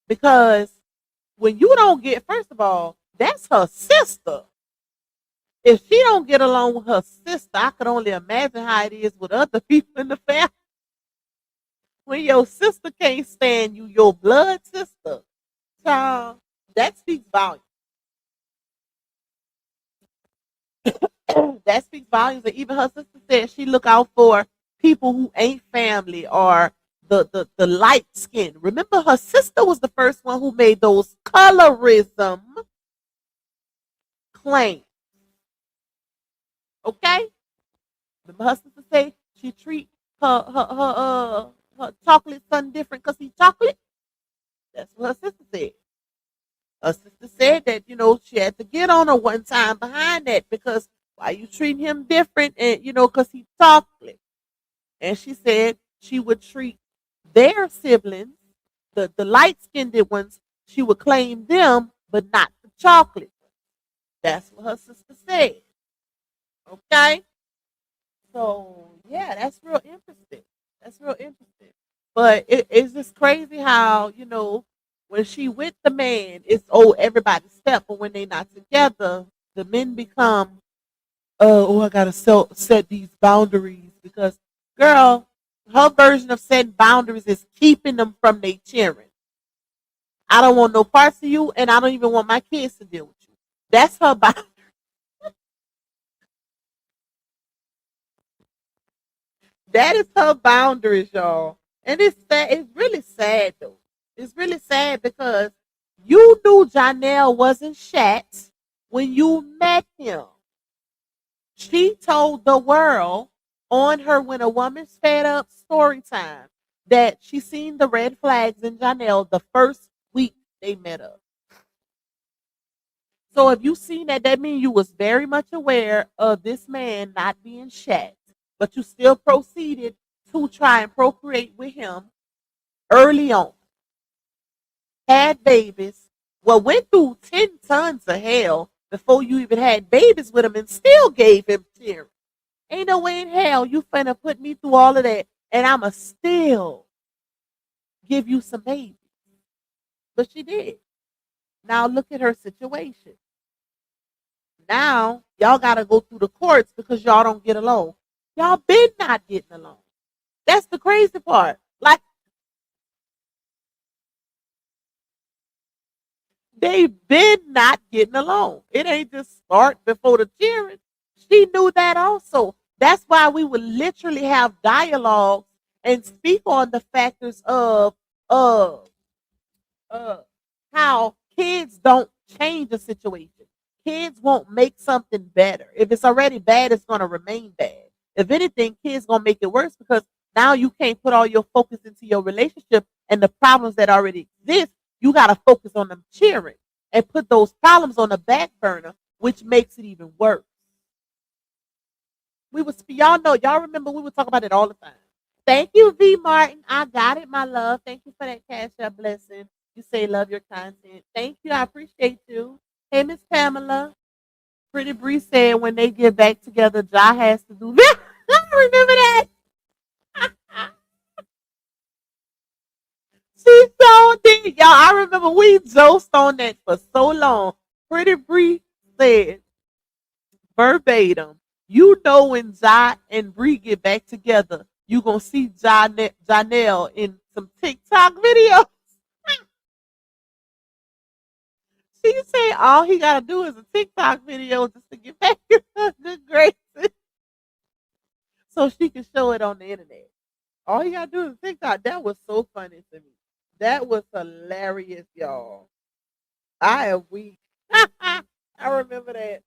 Because when you don't get, first of all, that's her sister. If she don't get along with her sister, I could only imagine how it is with other people in the family. When your sister can't stand you, your blood sister, child, that speaks volumes. That speaks volumes. And even her sister said she look out for people who ain't family or the light skin. Remember, her sister was the first one who made those colorism claims. Okay? Remember her sister say she treat her chocolate son different because he's chocolate? That's what her sister said. Her sister said that, she had to get on her one time behind that because why you treating him different and because he's chocolate. And she said she would treat their siblings, the light skinned ones, she would claim them, but not the chocolate. That's what her sister said. Okay? So yeah, that's real interesting. That's real interesting. But it's just crazy how, when she with the man, it's everybody's step, but when they not together, the men become I gotta set these boundaries because girl, her version of setting boundaries is keeping them from their children. I don't want no parts of you and I don't even want my kids to deal with you. That's her boundary. That is her boundaries, y'all. And it's sad. It's really sad though. It's really sad because you knew Johnell wasn't shat when you met him. She told the world on her When a Woman's Fed Up story time that she seen the red flags in Johnell the first week they met up. So if you seen that, that means you was very much aware of this man not being shat, but you still proceeded to try and procreate with him early on. Had babies. Well, went through 10 tons of hell before you even had babies with him and still gave him tears. Ain't no way in hell you finna put me through all of that and I'ma still give you some babies. But she did. Now look at her situation. Now y'all gotta go through the courts because y'all don't get along. Y'all been not getting along. That's the crazy part. Like they been not getting along. It ain't just start before the cheering. She knew that also. That's why we would literally have dialogue and speak on the factors of uh uh how kids don't change the situation. Kids won't make something better. If it's already bad, it's gonna remain bad. If anything, kids gonna make it worse because now you can't put all your focus into your relationship and the problems that already exist. You gotta focus on them cheering and put those problems on the back burner, which makes it even worse. Y'all know, y'all remember we would talk about it all the time. Thank you, V Martin. I got it, my love. Thank you for that cash up blessing. You say love your content. Thank you. I appreciate you. Hey, Miss Pamela. Pretty Bree said when they get back together, Ja has to do that. I remember that. She so did. Y'all, I remember we joked on that for so long. Pretty Bree said verbatim, when Ja and Bree get back together, you gonna see Johnell in some TikTok videos. She say all he gotta do is a TikTok video just to get back in her good graces, so she can show it on the internet. All he gotta do is a TikTok. That was so funny to me. That was hilarious, y'all. I am weak. I remember that.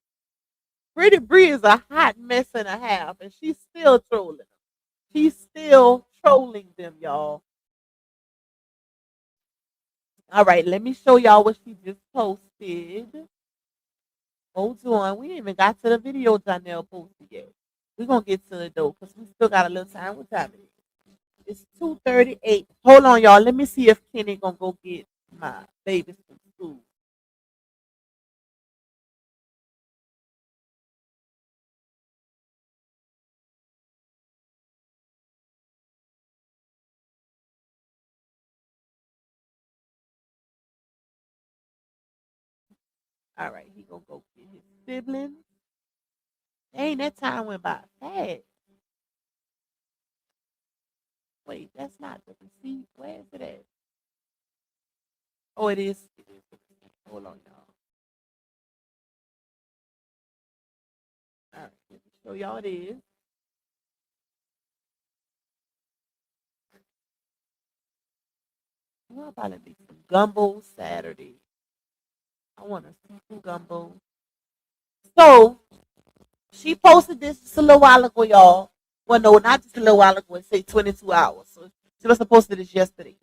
Pretty Bree is a hot mess and a half, and she's still trolling them. She's still trolling them, y'all. All right, let me show y'all what she just posted. Hold on. We ain't even got to the video Johnell posted yet. We're gonna get to it though, because we still got a little time. What time it is? It's 2:38. Hold on, y'all. Let me see if Kenny gonna go get my babies from school. All right, he gonna go get his siblings. Dang, that time went by fast. Wait, that's not the receipt. Where is it at? Oh, it is. It is. Hold on, y'all. All right, let me show y'all it is. Well, probably be some gumbo Saturday. I want a seafood gumbo. So she posted this just a little while ago, y'all. Well, no, not just a little while ago. It said 22 hours. So she must have posted this yesterday.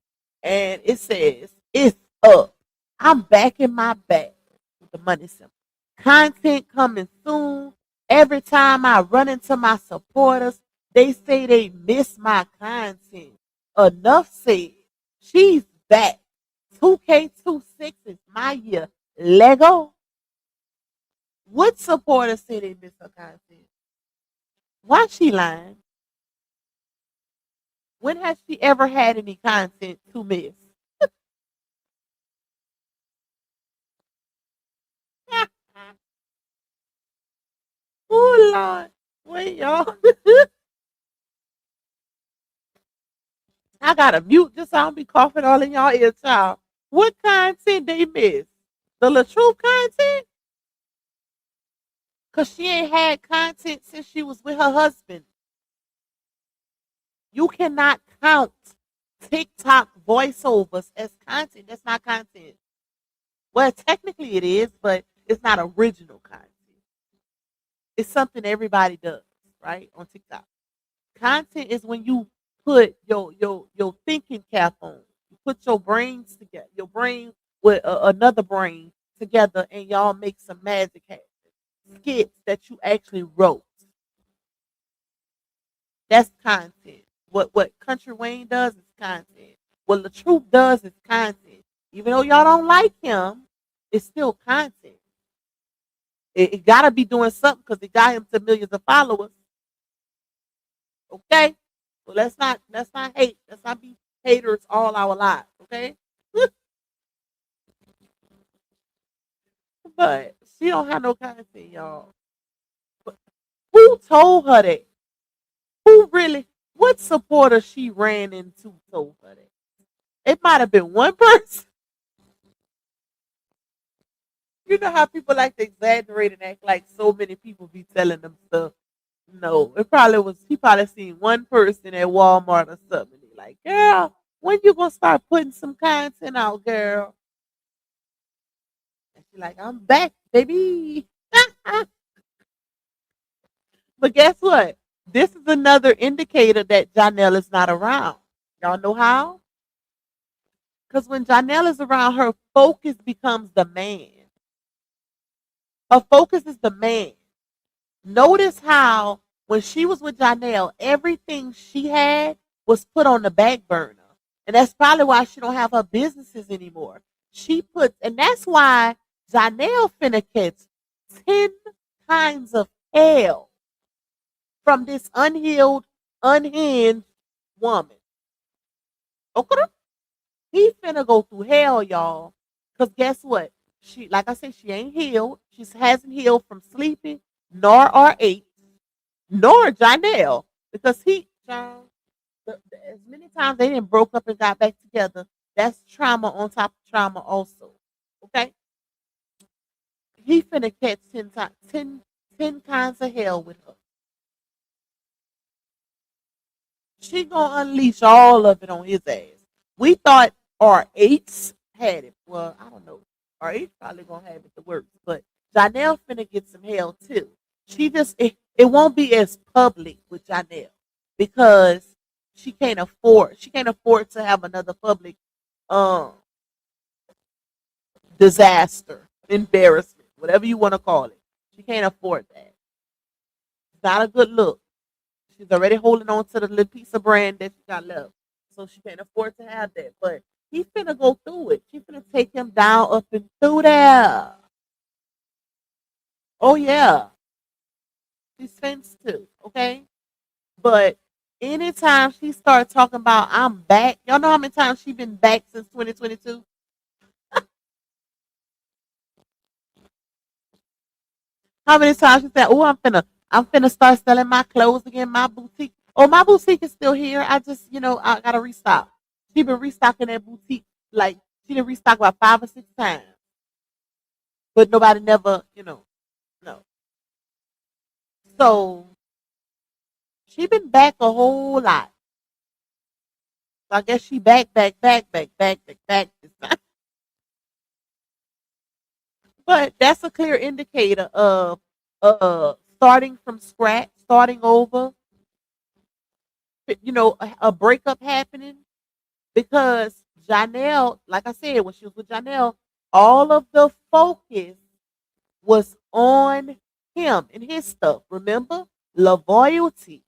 And it says, it's up. I'm back in my bag with the money symbol. Content coming soon. Every time I run into my supporters, they say they miss my content. Enough said. She's back. 2K26 is my year. Lego. What supporters say they miss her content? Why she lying? When has she ever had any content to miss? Oh Lord. Wait, y'all. I gotta mute this. I don't be coughing all in y'all ear, child. What content they miss? The LaTruth content? Cause she ain't had content since she was with her husband. You cannot count TikTok voiceovers as content. That's not content. Well, technically it is, but it's not original content. It's something everybody does, right? On TikTok. Content is when you put your thinking cap on. You put your brains together, your brain with another brain together, and y'all make some magic happen. Skits that you actually wrote. That's content. What Country Wayne does is content. What the Truth does is content. Even though y'all don't like him, it's still content. It gotta be doing something because it got him to millions of followers. Okay, so let's not hate. Let's not be haters all our lives. Okay, but she don't have no content, y'all. But who told her that? Who really? What supporter she ran into told her that? It might have been one person. You know how people like to exaggerate and act like so many people be telling them stuff. No, it probably was. He probably seen one person at Walmart or something. He like, girl, when you gonna start putting some content out, girl? And she like, I'm back, baby. But guess what? This is another indicator that Johnell is not around. Y'all know how? Because when Johnell is around, her focus becomes the man. Her focus is the man. Notice how when she was with Johnell, everything she had was put on the back burner. And that's probably why she don't have her businesses anymore. She puts, and that's why Johnell finna catch 10 kinds of hell from this unhealed, unhinged woman. Okay? He finna go through hell, y'all. Because guess what? She, like I said, she ain't healed. She hasn't healed from sleeping, nor R8, nor Johnell. Because as many times they didn't broke up and got back together, that's trauma on top of trauma also. Okay? He finna catch 10 times, 10 kinds of hell with her. She gonna unleash all of it on his ass. We thought R8 had it. Well, I don't know. R8 probably gonna have it the worst, but Johnell finna get some hell too. It won't be as public with Johnell because she can't afford to have another public um disaster, embarrassment, whatever you want to call it. She can't afford that. It's not a good look. She's already holding on to the little piece of brand that she got left. So she can't afford to have that. But he's finna go through it. She's finna take him down, up and through there. Oh yeah. She's fenced too. Okay? But anytime she starts talking about I'm back, y'all know how many times she been back since 2022? How many times she said, "Oh, I'm finna start selling my clothes again, my boutique." Oh, my boutique is still here. I just, I gotta restock. She been restocking that boutique like she didn't restock about 5 or 6 times, but nobody never, no. So she been back a whole lot. So I guess she back this time. But that's a clear indicator of starting from scratch, starting over, a breakup happening because Johnell, like I said, when she was with Johnell, all of the focus was on him and his stuff. Remember? Love Loyalty.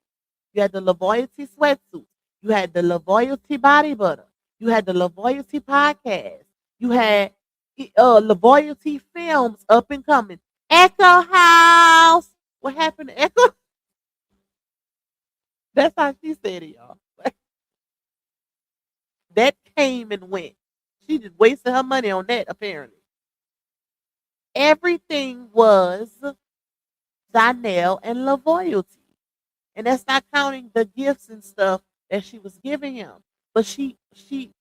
You had the Loyalty sweatsuit. You had the Loyalty body butter. You had the Loyalty podcast. You had Loyalty films up and coming. Echo House. What happened to Echo? That's how she said it, y'all. That came and went. She just wasted her money on that, apparently. Everything was Johnell and Loyalty. And that's not counting the gifts and stuff that she was giving him. But she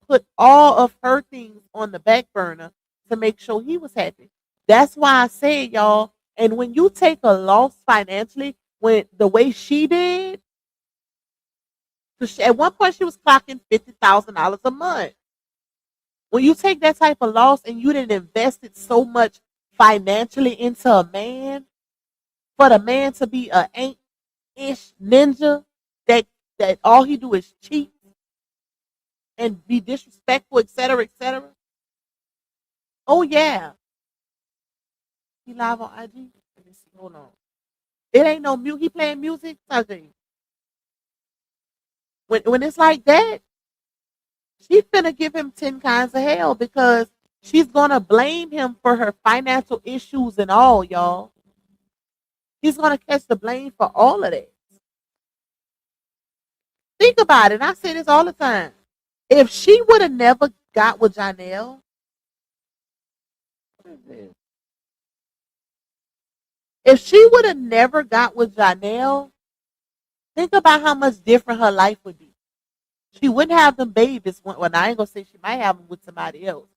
put all of her things on the back burner to make sure he was happy. That's why I said, y'all, and when you take a loss financially, when the way she did, at one point she was clocking $50,000 a month. When you take that type of loss and you didn't invest it so much financially into a man, for the man to be a ain't-ish ninja that all he do is cheat and be disrespectful, etc., etc. Oh yeah, he live on IG. Let me see. Hold on. It ain't no mute. He playing music. Something. When it's like that, she's finna give him 10 kinds of hell because she's gonna blame him for her financial issues and all, y'all. He's gonna catch the blame for all of that. Think about it. And I say this all the time. If she would have never got with Johnell, if she would have never got with Johnell, think about how much different her life would be. She wouldn't have them babies. Well, I ain't gonna say she might have them with somebody else.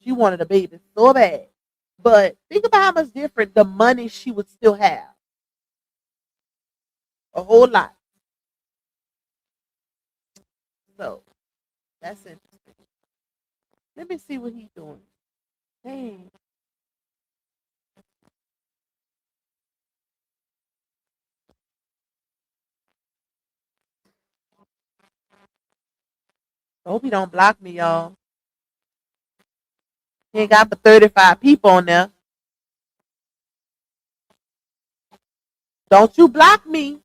She wanted a baby so bad. But think about how much different the money she would still have. A whole lot. So that's interesting. Let me see what he's doing. Dang. I hope he don't block me, y'all. He ain't got but 35 people on there. Don't you block me.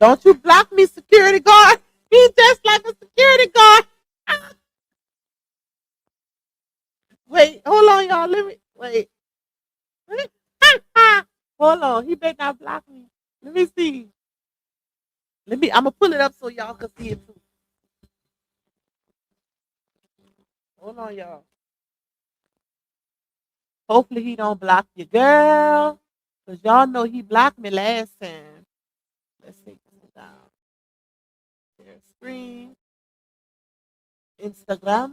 Don't you block me, security guard. He's just like a security guard. Wait, hold on, y'all. Let me wait. Hold on. He better not block me. Let me see. I'm gonna pull it up so y'all can see it too. Hold on, y'all. Hopefully he don't block you, girl. Cause y'all know he blocked me last time. Let's take this down. Share screen. Instagram.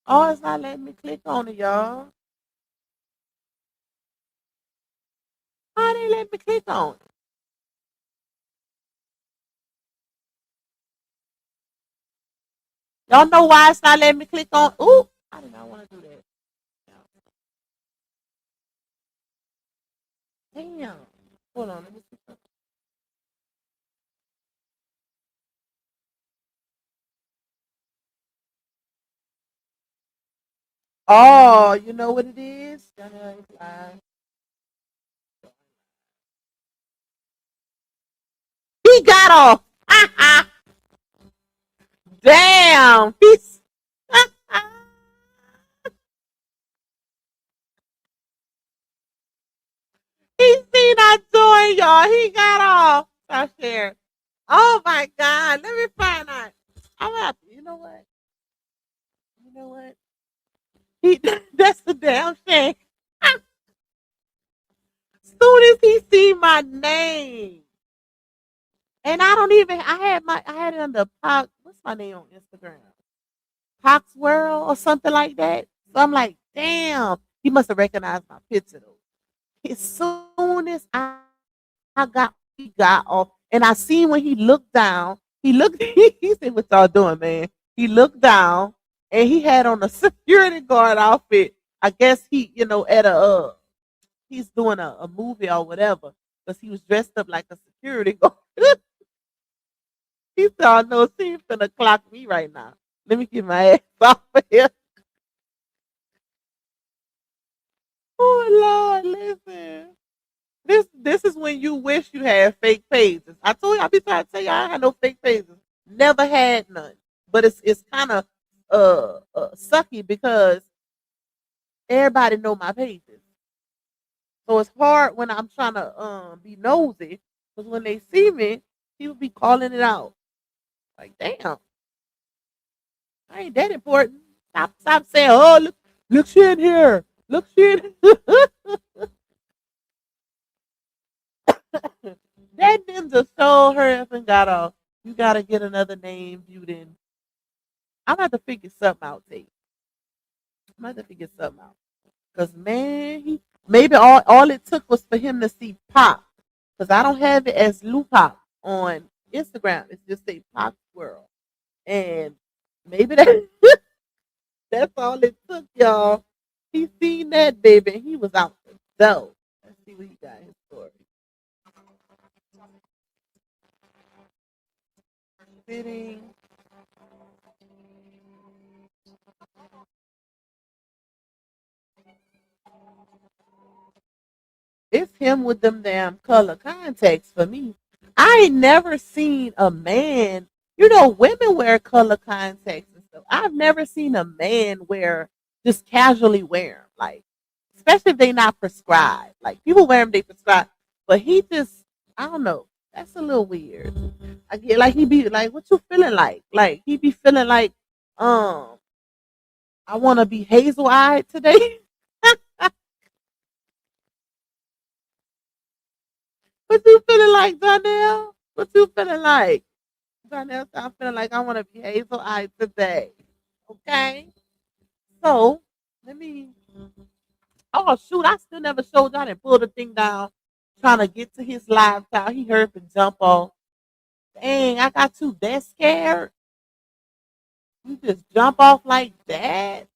Oh, it's not letting me click on it, y'all. Why didn't let me click on it? Y'all know why it's not letting me click on? Ooh, I did not want to do that. Damn. Hold on, let me see. Oh, you know what it is? He got off. Damn. He seen I joined, y'all. He got off. I share. Oh my God. Let me find out. I'm happy. You know what? know what? He that's the damn shame. Soon as he see my name, and I don't even I had it under Pox. What's my name on Instagram? Pox World or something like that. So I'm like, damn, he must have recognized my picture though. As soon as he got off, and I seen when he looked down, he looked, he said, "What y'all doing, man?" He looked down, and he had on a security guard outfit. I guess he, at a he's doing a movie or whatever, because he was dressed up like a security guard. He said, "Oh no, she's finna clock me right now. Let me get my ass off of here." Oh Lord, listen. This is when you wish you had fake pages. I told you I be trying to tell you I had no fake pages. Never had none. But it's kind of sucky because everybody know my pages. So it's hard when I'm trying to be nosy because when they see me, people be calling it out. Like, damn, I ain't that important. Stop saying, "Oh, look she in here. Look she in." That ninja stole her up and got off. You gotta get another name, viewed in. I'm about to figure something out, Tate. I'm about to figure something out. Cause man, he maybe all it took was for him to see Pop. Cause I don't have it as Lou Pop on Instagram. It's just a Pop World. And maybe that's all it took, y'all. He seen that baby and he was out the door. Let's see what he got in his story. Fitting. It's him with them damn color contacts for me. I ain't never seen a man, women wear color contacts and stuff. I've never seen a man wear just casually wear them, like, especially if they not prescribed. Like people wear them, they prescribe, but he just, I don't know. That's a little weird. I get like he be like, "What you feeling like?" Like he be feeling like, um, I want to be hazel eyed today. What you feeling like, Johnell? What you feeling like? Johnell, I'm feeling like I want to be hazel eyed today. Okay? So, let me. Oh, shoot. I still never showed y'all and pull the thing down trying to get to his live town. He heard and jump off. Dang, I got you that scared. You just jump off like that.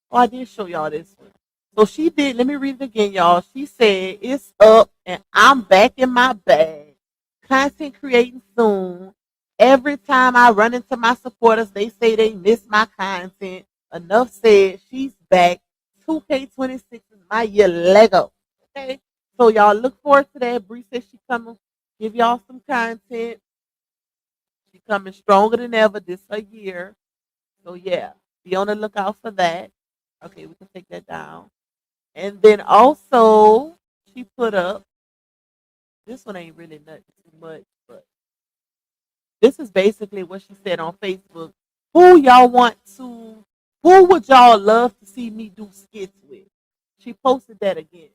Oh, I did show y'all this one. So she did. Let me read it again, y'all. She said, "It's up and I'm back in my bag. Content creating soon. Every time I run into my supporters, they say they miss my content. Enough said. She's back. 2K26 is my year Lego." Okay. So y'all look forward to that. Bree says she coming give y'all some content. She coming stronger than ever this her year. So yeah, be on the lookout for that. Okay, we can take that down. And then also she put up, this one ain't really nothing too much, but this is basically what she said on Facebook. Who would y'all love to see me do skits with? She posted that again.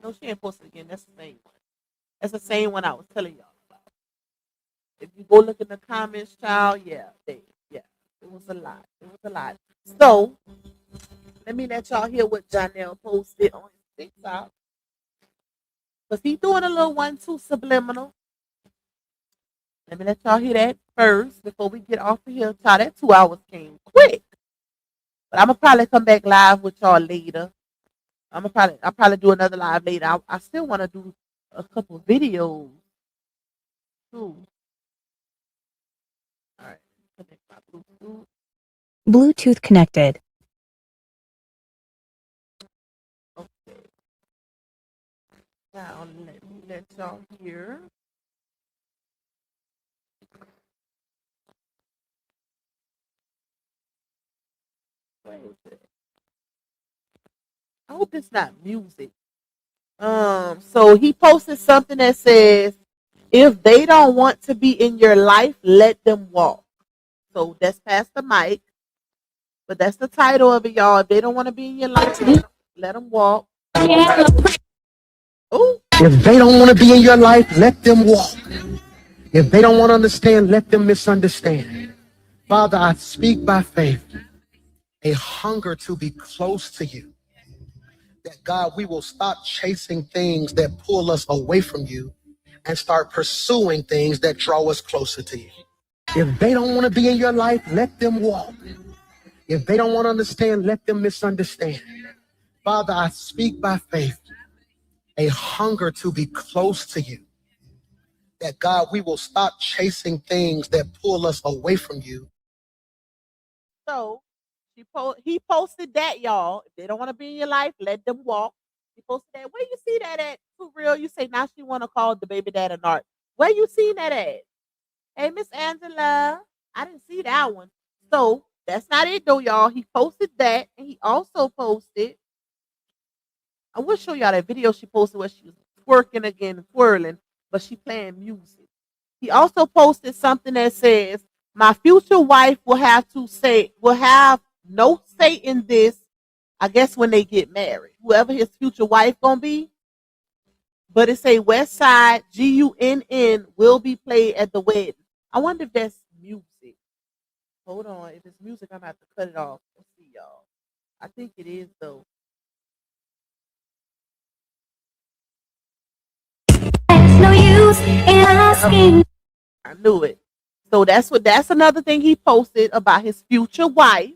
No, she ain't posted again. That's the same one. That's the same one I was telling y'all about. If you go look in the comments, child, yeah, it was a lot. It was a lot. So let me let y'all hear what Johnell posted on his TikTok. Because he doing a little 1-2 subliminal. Let me let y'all hear that first before we get off of here. Child, that 2 hours came quick. But I'm gonna probably come back live with y'all later. I'll probably do another live later. I still want to do a couple videos too. All right, connect my Bluetooth. Bluetooth connected. Okay. Now let me let y'all hear. Where is it? I hope it's not music. So he posted something that says, "If they don't want to be in your life, let them walk." So that's past the mic. But that's the title of it, y'all. If they don't want to be in your life, let them walk. Ooh. If they don't want to be in your life, let them walk. If they don't want to understand, let them misunderstand. Father, I speak by faith, a hunger to be close to you. That God, we will stop chasing things that pull us away from you and start pursuing things that draw us closer to you. If they don't want to be in your life, let them walk. If they don't want to understand, let them misunderstand. Father, I speak by faith, a hunger to be close to you. That God, we will stop chasing things that pull us away from you. So he posted that, y'all. If they don't want to be in your life, let them walk. He posted that. Where you see that at? For real, you say now she want to call the baby dad a narc. Where you seen that at? Hey, Miss Angela, I didn't see that one. So that's not it though, y'all. He posted that, and he also posted. I will show y'all that video she posted where she was twerking again, twirling, but she playing music. He also posted something that says, "My future wife will have no say in this. I guess when they get married, whoever his future wife gonna be." But it say West Side GUNN will be played at the wedding. I wonder if that's music. Hold on, if it's music, I'm gonna have to cut it off. Let's see, y'all. I think it is though. No use in asking. I knew it. So that's another thing he posted about his future wife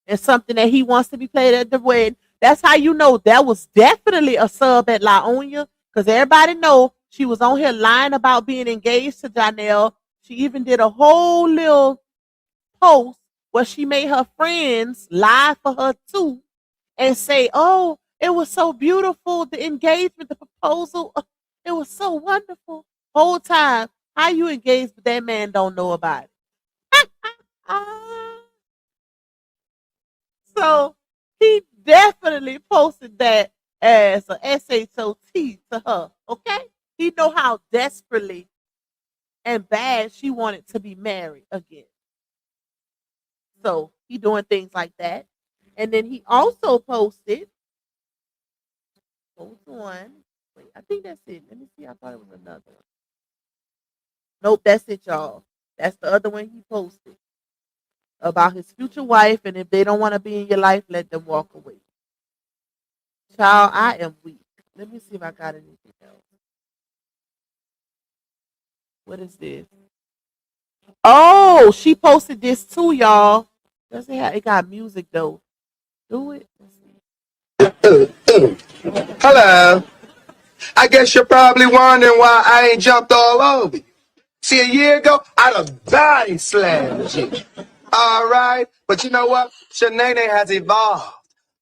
and something that he wants to be played at the wedding. That's how you know that was definitely a sub at La Onya, because everybody know she was on here lying about being engaged to Johnell. She even did a whole little post where she made her friends lie for her too and say, "Oh, it was so beautiful, the engagement, the proposal, it was so wonderful." Whole time, how you engaged, but that man don't know about it. So he definitely posted that as a SHOT to her. Okay, he know how desperately and bad she wanted to be married again. So he doing things like that, and then he also posted. Hold on. Wait, I think that's it. Let me see. I thought it was another one. Nope, that's it, y'all. That's the other one he posted about his future wife, and if they don't want to be in your life, let them walk away. Child, I am weak. Let me see if I got anything else. What is this? Oh, she posted this too, y'all. Does it have? It got music though. Do it. Let's see. Hello. I guess you're probably wondering why I ain't jumped all over you. See, a year ago, I'd have body slammed you. All right. But you know what? Shanae has evolved.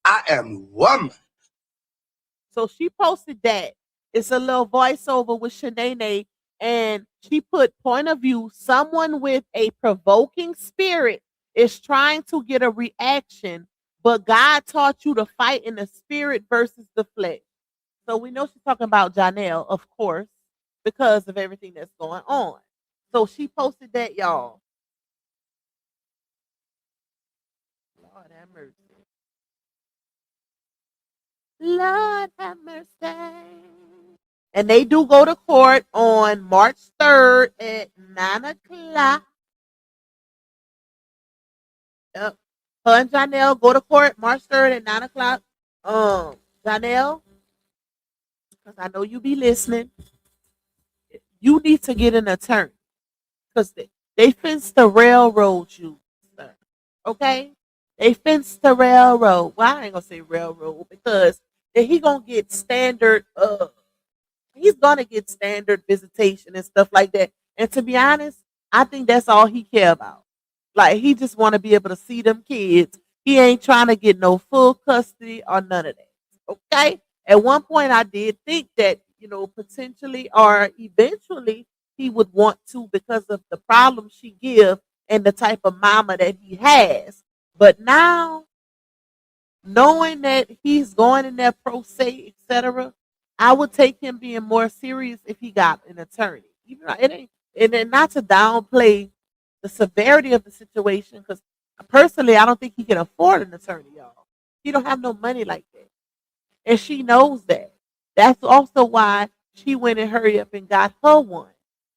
I am woman. So she posted that. It's a little voiceover with Shanae, and she put point of view. Someone with a provoking spirit is trying to get a reaction, but God taught you to fight in the spirit versus the flesh. So we know she's talking about Johnell, of course, because of everything that's going on. So she posted that, y'all. Lord have mercy. Lord have mercy. And they do go to court on March 3rd at 9 o'clock. Yep. Her and Johnell go to court March 3rd at 9 o'clock. Johnell, because I know you be listening, you need to get an attorney. Because they finna to railroad you, sir. Okay? They finna to railroad. Well, I ain't gonna say railroad because then he gonna get standard he's gonna get standard visitation and stuff like that. And to be honest, I think that's all he care about. Like he just want to be able to see them kids. He ain't trying to get no full custody or none of that. Okay. At one point, I did think that potentially or eventually he would want to because of the problems she give and the type of mama that he has. But now knowing that he's going in there pro se, etc., I would take him being more serious if he got an attorney. Even though it ain't, and then not to downplay the severity of the situation. Because personally, I don't think he can afford an attorney, y'all. He don't have no money like that. And she knows that. That's also why she went and hurried up and got her one.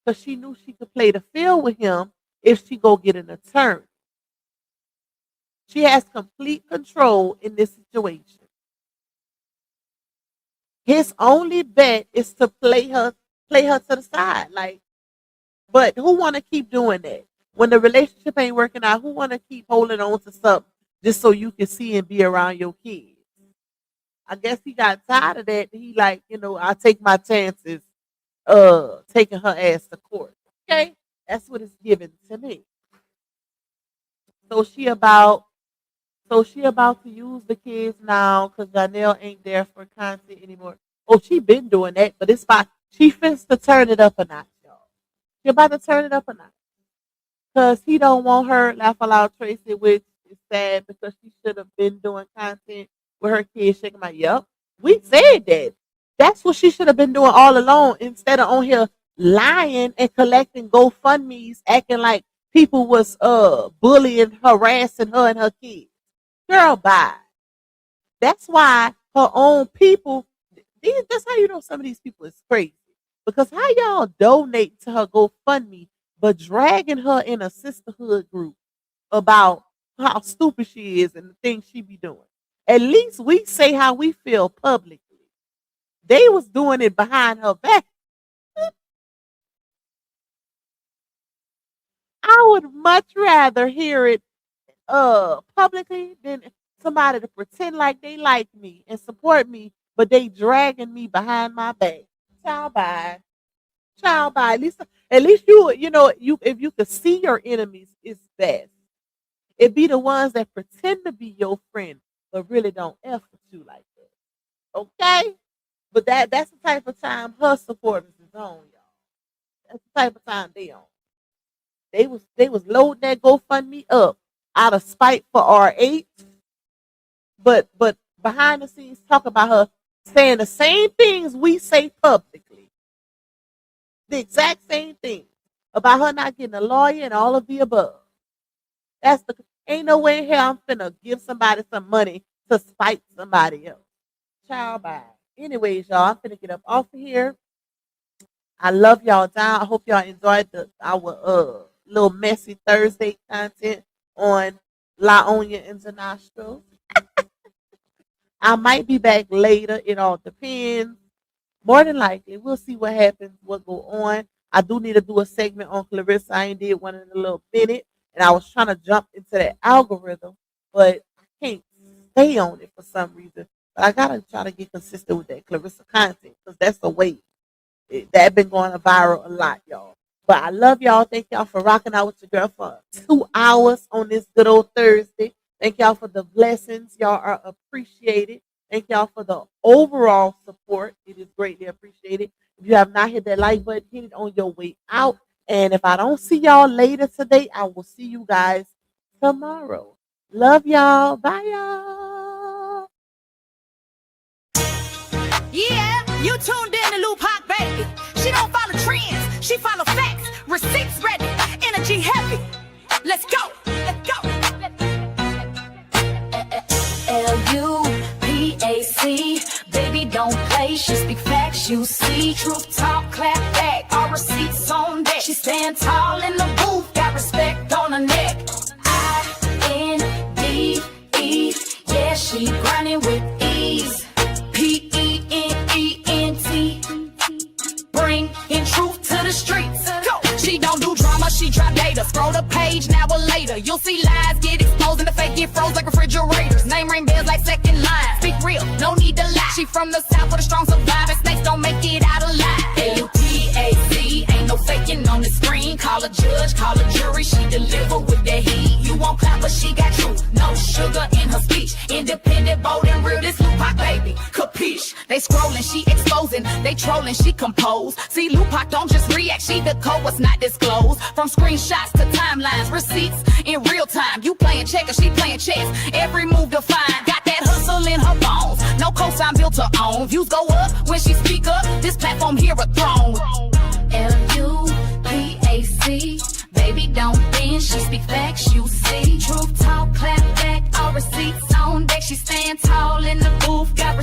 Because she knew she could play the field with him if she go get an attorney. She has complete control in this situation. His only bet is to play her to the side. Like, but who want to keep doing that? When the relationship ain't working out, who want to keep holding on to something just so you can see and be around your kids? I guess he got tired of that. He like, I take my chances taking her ass to court. Okay? That's what it's given to me. So she about to use the kids now because Johnell ain't there for content anymore. Oh, she been doing that, but it's fine. She finna to turn it up a notch, y'all. She about to turn it up a notch. Because he don't want her, laugh aloud Tracy, which is sad because she should have been doing content with her kids shaking my, yep. We said that. That's what she should have been doing all along instead of on here lying and collecting GoFundMes, acting like people was bullying, harassing her and her kids. Girl, bye. That's why her own people, that's how you know some of these people is crazy. Because how y'all donate to her GoFundMe, but dragging her in a sisterhood group about how stupid she is and the things she be doing. At least we say how we feel publicly. They was doing it behind her back. I would much rather hear it publicly than somebody to pretend like they like me and support me, but they dragging me behind my back. Child bye. Child bye. At least you if you could see your enemies, it's best. It be the ones that pretend to be your friend, but really don't F with you like that. Okay? But that's the type of time her supporters is on, y'all. That's the type of time they on. They was loading that GoFundMe up out of spite for R8, but behind the scenes talk about her saying the same things we say publicly. The exact same thing about her not getting a lawyer and all of the above. Ain't no way in hell I'm finna give somebody some money to spite somebody else. Child bye. Anyways, y'all, I'm finna get up off of here. I love y'all down. I hope y'all enjoyed our little messy Thursday content on La Onya International. I might be back later. It all depends. More than likely, we'll see what happens, what go on. I do need to do a segment on Clarissa. I ain't did one in a little minute. And I was trying to jump into that algorithm, but I can't stay on it for some reason. But I got to try to get consistent with that Clarissa content because that's the way. That been going viral a lot, y'all. But I love y'all. Thank y'all for rocking out with your girl for 2 hours on this good old Thursday. Thank y'all for the blessings. Y'all are appreciated. Thank y'all for the overall support. It is greatly appreciated. If you have not hit that like button, hit it on your way out. And if I don't see y'all later today, I will see you guys tomorrow. Love y'all. Bye, y'all. Yeah, you tuned in to Lou Pac, baby. She don't follow trends. She follow facts. Receipts ready. Energy heavy. Let's go. Let's go. L-U-P-A-C. Baby, don't play. She speak facts. You see. Truth talk, clap back. All receipts on deck. She stand tall in the booth. Got respect on her neck. I-N-D-E. Yeah, she grinding with ease. P-E-N-E-N-T. Bring in truth to the streets. Go. She don't do drama, she drop data. Scroll the page, now or later. You'll see lies get exposed and the fake get froze like refrigerators. Name ring bells like second line. Speak real, no need to lie. She from the south with a strong survivor. Snakes don't make it out alive. L-U-P-A-C, ain't no faking on the screen. Call a judge, call a jury. She deliver with that heat. You won't clap, but she got truth. No sugar in her speech. Independent, bold and real. This Lupac baby, capiche? They scrolling, she exposing. They trolling, she compose. See, Lupac don't just react. She the code what's not disclosed. From screenshots to timelines, receipts in real time. You playing checkers, she playing chess. Every move defined. Got that hustle in her bones. No cosign built to own. Views go up when she speak up. This platform here a throne. L-U-P-A-C. Baby, don't bend, she speak facts, you see. Truth talk, clap back, all receipts on deck. She stand tall in the booth, got